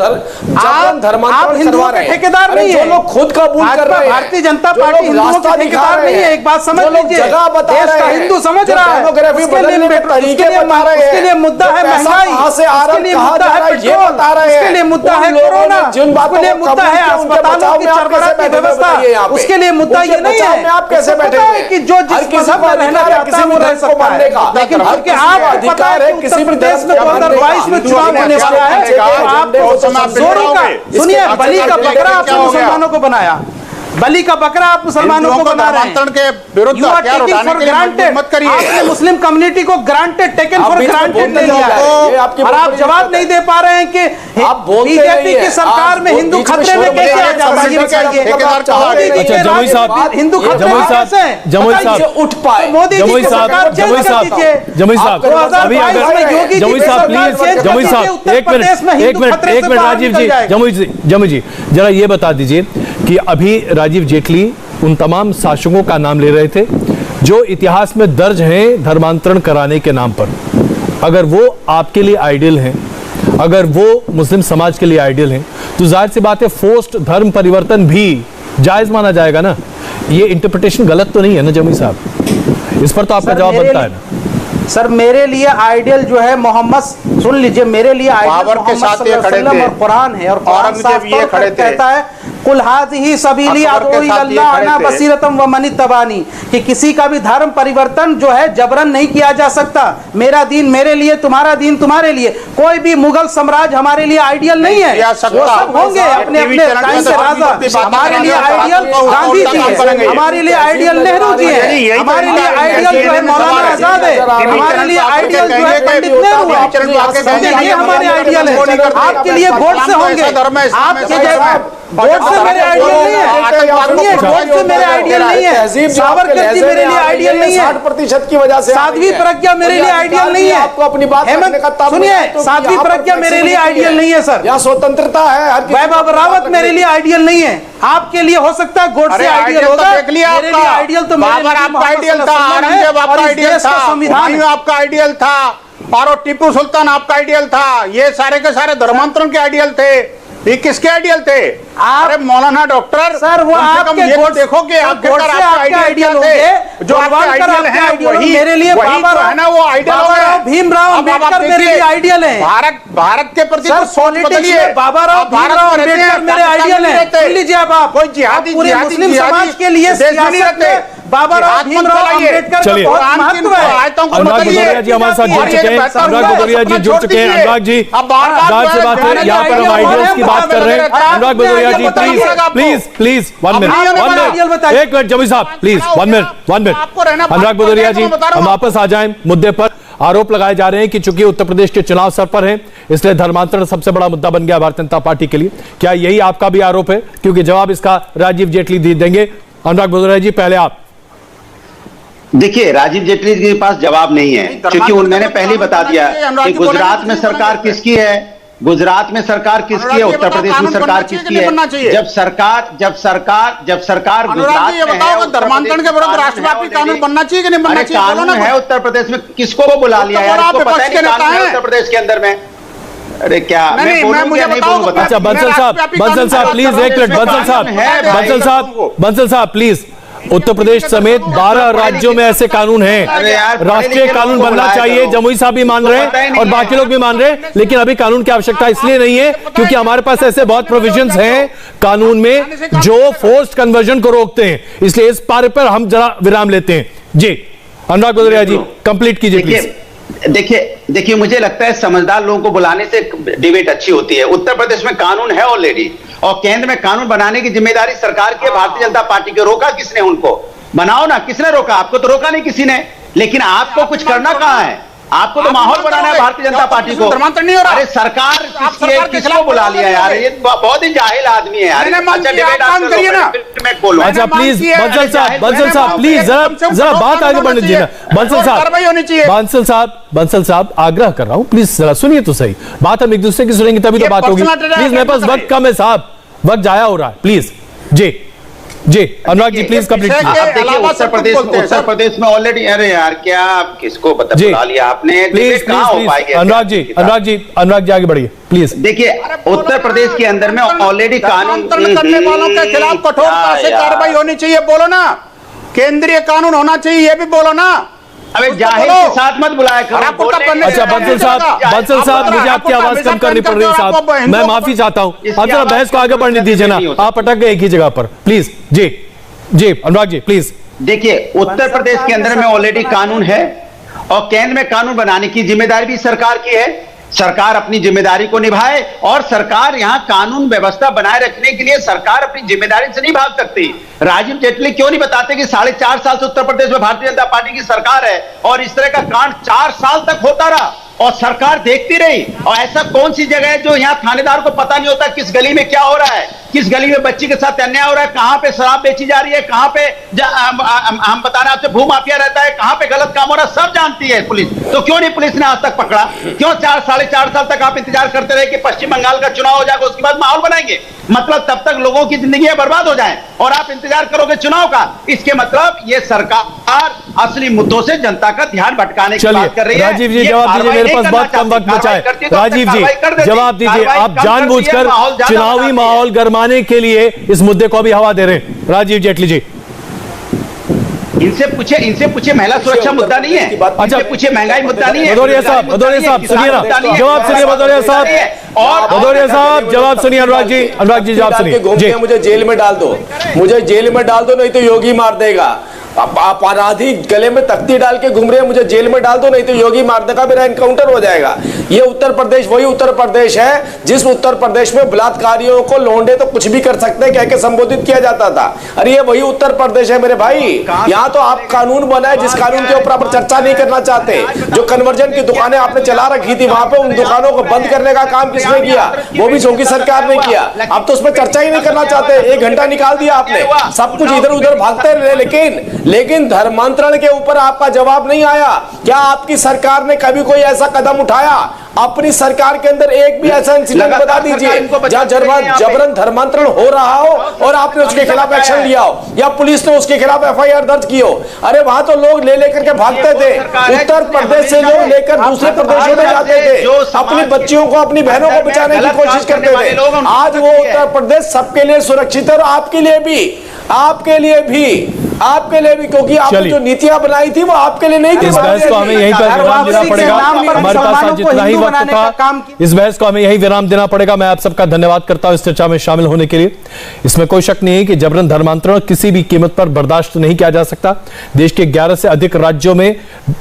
धर्मांतरण करवा रहे हैं, ठेकेदार नहीं है, जो लोग खुद कबूल कर रहे हैं। भारतीय जनता पार्टी हिंदुओं के ठेकेदार नहीं है। एक बात समझ लीजिए, जगह बता रहे हैं, हिंदू समझ रहा है, बदलने के तरीके बता रहे हैं, उसके लिए मुद्दा है महंगाई, कहां से आ रहा है, कहां जा रहा है, ये बता रहे हैं। उसके लिए मुद्दा है कोरोना, जिन बातों उसके लिए मुद्दा है अस्पतालों की चरबरा की व्यवस्था, उसके लिए मुद्दा ये नहीं है आप कैसे बैठे हैं कि जो जिस मजहब में रहना चाहता है वो रह सकता है। लेकिन क्योंकि आपको पता है कि उत्तर प्रदेश में 2022 में चुनाव होने वाला है, आप जोरों का सुनिए, बलि का बकरा आपने मुसलमानों को बनाया, बलि का बकरा आप मुसलमानों को बना रहे हैं। के विरुद्ध हथियार उठाने के लिए मत करिए। आपने मुस्लिम कम्युनिटी को ग्रांटेड टेकन फॉर ग्रांटेड ले लिया है, और आप जवाब नहीं दे पा रहे हैं कि बीजेपी की सरकार में हिंदू खतरे में कैसे आ जाता है, ये बताइए। जमुई साहब, हिंदू खतरे में कैसे जमुई साहब उठ पाए, मोदी जी की सरकार चेंज कर दीजिए। जमुई साहब अभी अगर जमुई साहब प्लीज, जमुई साहब एक मिनट राजीव जी, जमुई जी जरा ये बता दीजिए कि अभी राजीव जेटली उन तमाम शासकों का नाम ले रहे थे जो इतिहास में दर्ज हैं धर्मांतरण कराने के नाम पर। अगर वो आपके लिए आइडियल हैं, अगर वो मुस्लिम समाज के लिए आइडियल हैं, तो जाहिर सी बात है फोर्स्ड धर्म परिवर्तन भी जायज माना जाएगा ना। ये इंटरप्रिटेशन गलत तो नहीं है ना जमुई साहब? इस पर तो आपका जवाब बनता है ना। सर मेरे लिए आइडियल जो है मोहम्मद, सुन लीजिए, मेरे लिए आइडियल के साथ ये खड़े थे और कुरान है, और औरंगजेब ये खड़े थे, कहता है कुल हाज़िही सबीली अदऊ इलल्लाह अना बसीरतम व मनी तबानी, कि किसी का भी धर्म परिवर्तन जो है जबरन नहीं किया जा सकता। मेरा दीन मेरे लिए, तुम्हारा दीन तुम्हारे लिए। कोई भी मुगल साम्राज्य हमारे लिए आइडियल नहीं है, वो सब होंगे अपने अपने टाइम से राजा। हमारे लिए आइडियल गांधी जी है, हमारे लिए आइडियल नेहरू जी है, हमारे लिए आइडियल जो है मौलाना आजाद है, हमारे लिए आइडियल जो है पंडित नेहरू है, ये हमारे आइडियल है। आपके लिए वोट से होंगे, आपके वोट से मेरे आइडियल नहीं है, वोट से मेरे आइडियल नहीं है, सावरकर जी मेरे लिए आइडियल नहीं है, 60% की वजह से साध्वी प्रज्ञा मेरे लिए आइडियल नहीं है, आपको अपनी बात सुनिए, साध्वी प्रज्ञा मेरे लिए आइडियल नहीं है सर, यहाँ स्वतंत्रता है, वैभव रावत मेरे लिए आइडियल नहीं है। आपके लिए हो सकता है गोडसे आइडियल होगा, मेरे लिए आइडियल तो बाबर आपका आइडियल था, औरंगजेब आपका आइडियल था, संविधान आपका आइडियल था, और टीपू सुल्तान आपका आइडियल था। ये सारे के सारे धर्मांतरण के आइडियल थे। ये किसके आइडियल थे? अरे मौलाना डॉक्टर सर, वो आपके ये देखो कि आपके आइडियल थे, जो आपके आइडियल हैं वही मेरे लिए बाबा है ना, वो आइडियल भीमराव अम्बेडकर मेरे लिए आइडियल है। भारत के प्रति सोच बदलिए, बाबा राव भीमराव अम्बेडकर मेरे आइडियल है। सुन लीजिए अब आप, कोई जिहादी पूरे मुस्लिम समाज के लिए सियासत में बाबा राव भीमराव अम्बेडकर का बहुत महत्व है। अनुराग भदौरिया जी हमारे साथ जुड़ चुके हैं, अनुराग भदौरिया जी जुड़ चुके हैं। अनुराग जी से बात है, यहाँ पर हम आइडियल्स की बात कर रहे हैं। अनुराग भदौरिया जी प्लीज 1 मिनट, एक मिनट जमुई साहब प्लीज 1 मिनट। अनुराग भदौरिया जी हम वापस आ जाएं मुद्दे पर। आरोप लगाए जा रहे हैं कि चूंकि उत्तर प्रदेश के चुनाव सर पर हैं, इसलिए धर्मांतरण सबसे बड़ा मुद्दा बन गया भारतीय जनता पार्टी के लिए। क्या यही आपका भी आरोप है? क्योंकि जवाब इसका राजीव जेटली देंगे। अनुराग भदौरिया जी पहले आप। देखिए, राजीव जेटली के पास जवाब नहीं है, क्योंकि उन्होंने पहले बता दिया कि गुजरात में सरकार किसकी है, गुजरात में सरकार किसकी है, उत्तर प्रदेश में सरकार किसकी है। जब सरकार गुजरात में है, धर्मांतरण के विरुद्ध राष्ट्रव्यापी कानून बनना चाहिए कि नहीं बनना चाहिए? कानून है उत्तर प्रदेश में, किसको वो बुला लिया यार? आपको पता है कानून है उत्तर प्रदेश के अंदर में? अरे क्या मैं बोलूं या नहीं बोलूं बता। अच्छा बंसल साहब प्लीज एक मिनट, बंसल साहब प्लीज। उत्तर प्रदेश समेत 12 राज्यों में ऐसे कानून हैं। राष्ट्रीय कानून बनना चाहिए, जमुई साहब भी मान रहे हैं और बाकी लोग भी मान रहे हैं, लेकिन अभी कानून की आवश्यकता इसलिए नहीं है क्योंकि हमारे पास ऐसे बहुत प्रोविजंस हैं कानून में जो फोर्स्ड कन्वर्जन को रोकते हैं। इसलिए इस पारे पर हम जरा विराम लेते हैं। जी अनुराग भदौरिया जी कंप्लीट कीजिए प्लीज। देखिए मुझे लगता है समझदार लोगों को बुलाने से डिबेट अच्छी होती है। उत्तर प्रदेश में कानून है ऑलरेडी और केंद्र में कानून बनाने की जिम्मेदारी सरकार की है, भारतीय जनता पार्टी की। रोका किसने उनको? बनाओ ना, किसने रोका? आपको तो रोका नहीं किसी ने, लेकिन आपको कुछ करना कहाँ है? आपको तो माहौल बनाना है भारतीय जनता पार्टी को। अरे सरकार किसको बुला लिया यार? ये बहुत ही जाहिल आदमी है यार। अच्छा डिबेट आप करिए ना, मैं बोलूं। अच्छा प्लीज बंसल साहब प्लीज जरा बात आगे बढ़ने दीजिए। बंसल साहब आग्रह कर रहा हूं, प्लीज जरा सुनिए तो सही। बात हम एक दूसरे की सुनेंगे तभी तो बात होगी। प्लीज मेरे पास वक्त कम है साहब, वक्त जाया हो रहा है। Please ji Anurag ji please complete कीजिए। देखिए उत्तर प्रदेश में ऑलरेडी, अरे यार क्या किसको बुला लिया आपने? प्लीज अनुराग जी आगे बढ़िए प्लीज। देखिए उत्तर प्रदेश के अंदर में ऑलरेडी कानून करने वालों के खिलाफ कठोरता से कार्रवाई होनी चाहिए, बोलो ना। केंद्रीय कानून होना चाहिए, ये भी बोलो ना। अबे जाहिल के साथ मत बुलाया करो। अच्छा बंसल साहब मुझे आपकी आवाज कम करनी पड़ रही है साहब, मैं माफी चाहता हूं। आप जरा बहस को आगे बढ़ने दीजिए ना, आप अटक गए एक ही जगह पर। Please ji Anurag ji please. देखिए उत्तर प्रदेश के अंदर में ऑलरेडी कानून है और केंद्र में कानून बनाने की जिम्मेदारी भी सरकार की है। सरकार अपनी जिम्मेदारी को निभाए और सरकार यहां कानून व्यवस्था बनाए रखने के लिए सरकार अपनी जिम्मेदारी से नहीं भाग सकती। राजीव जेटली क्यों नहीं बताते कि 4.5 साल से उत्तर प्रदेश में भारतीय जनता पार्टी की सरकार है और इस तरह का कांड 4 साल तक होता रहा और सरकार देखती रही। और ऐसा कौन सी जगह है जो यहाँ थानेदार को पता नहीं होता किस गली में क्या हो रहा है, किस गली में बच्ची के साथ अन्याय हो रहा है, कहां पे शराब बेची जा रही है, कहां पे हम बता रहे हैं आपसे भू माफिया रहता है, कहां पे गलत काम हो रहा है, सब जानती है पुलिस। तो क्यों नहीं पुलिस ने आज तक पकड़ा? क्यों 4-4.5 साल तक आप इंतजार करते रहे कि पश्चिम बंगाल का चुनाव हो जाएगा उसके बाद माहौल बनाएंगे? मतलब तब तक लोगों की जिंदगी बर्बाद हो जाए और आप इंतजार करोगे चुनाव का। इसके मतलब ये सरकार असली मुद्दों से जनता का ध्यान भटकाने की बात कर रही है। राजीव जी जवाब दीजिए, मेरे पास बहुत कम वक्त बचा है। राजीव जी जवाब दीजिए, आप जानबूझकर चुनावी माहौल गरमाने के लिए इस मुद्दे को भी हवा दे रहे हैं। राजीव जेटली जी इनसे पूछे महिला सुरक्षा मुद्दा नहीं है। अच्छा पूछे महंगाई मुद्दा नहीं है। भदौरिया साहब सुनिए ना, जवाब सुनिए भदौरिया साहब जवाब सुनिए। अनुराग जी जवाब सुनिए। मुझे जेल में डाल दो, नहीं तो योगी मार देगा। अपराधी गले में तख्ती डाल के घूम रहे हैं, मुझे जेल में डाल दो नहीं तो योगी मार देगा, मेरा एनकाउंटर हो जाएगा। ये उत्तर प्रदेश वही उत्तर प्रदेश है जिस उत्तर प्रदेश में बलात्कारियों को लौंडे तो कुछ भी कर सकते हैं कह के संबोधित किया जाता था। अरे ये वही उत्तर प्रदेश है मेरे भाई। यहाँ तो आप कानून बनाए जिस कानून के ऊपर आप चर्चा नहीं करना चाहते। जो कन्वर्जन की दुकानें आपने चला रखी थी वहां पे उन दुकानों को बंद करने का काम किसने किया? वो भी योगी सरकार ने किया। अब तो उसमें चर्चा ही नहीं करना चाहते। 1 घंटा निकाल दिया आपने, सब कुछ इधर उधर भागते रहे, लेकिन धर्मांतरण के ऊपर आपका जवाब नहीं आया। क्या आपकी सरकार ने कभी कोई ऐसा कदम उठाया? अपनी सरकार के अंदर एक भी ऐसा इंसिडेंट बता दीजिए जहां जबरन धर्मांतरण हो रहा हो और आपने उसके खिलाफ एक्शन लिया हो या पुलिस ने उसके खिलाफ FIR दर्ज की हो। अरे वहां तो लोग ले लेकर के भागते थे। उत्तर प्रदेश से लोग लेकर दूसरे प्रदेशों में जाते थे, अपनी बच्चियों को अपनी बहनों को बचाने की कोशिश करते थे। आज वो उत्तर प्रदेश सबके लिए सुरक्षित है और आपके लिए भी क्योंकि आपने जो नीतियां बनाई थी वो आपके लिए नहीं थी। इस बहस को हमें यहीं पर विराम देना पड़ेगा। हमारे पास आज जितना ही वक्त था इस बहस को हमें यहीं विराम देना पड़ेगा। मैं आप सबका धन्यवाद करता हूं इस चर्चा में शामिल होने के लिए। इसमें कोई शक नहीं है कि जबरन धर्मांतरण किसी भी कीमत पर बर्दाश्त नहीं किया जा सकता। देश के 11 से अधिक राज्यों में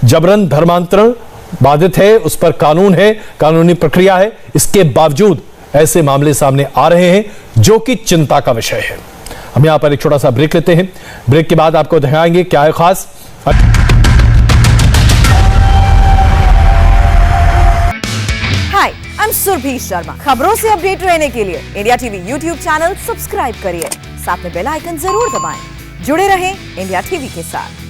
जबरन धर्मांतरण बाधित है, उस पर कानून है, कानूनी प्रक्रिया है। इसके बावजूद ऐसे मामले सामने आ रहे हैं जो कि चिंता का विषय है। हम यहां पर एक छोटा सा ब्रेक लेते हैं। ब्रेक के बाद आपको दिखाएंगे क्या है खास। हाय, आई एम सुरभि शर्मा। खबरों से अपडेट रहने के लिए India TV YouTube channel subscribe करिए, साथ में बेल आइकन जरूर दबाएं। जुड़े रहें इंडिया टीवी के साथ।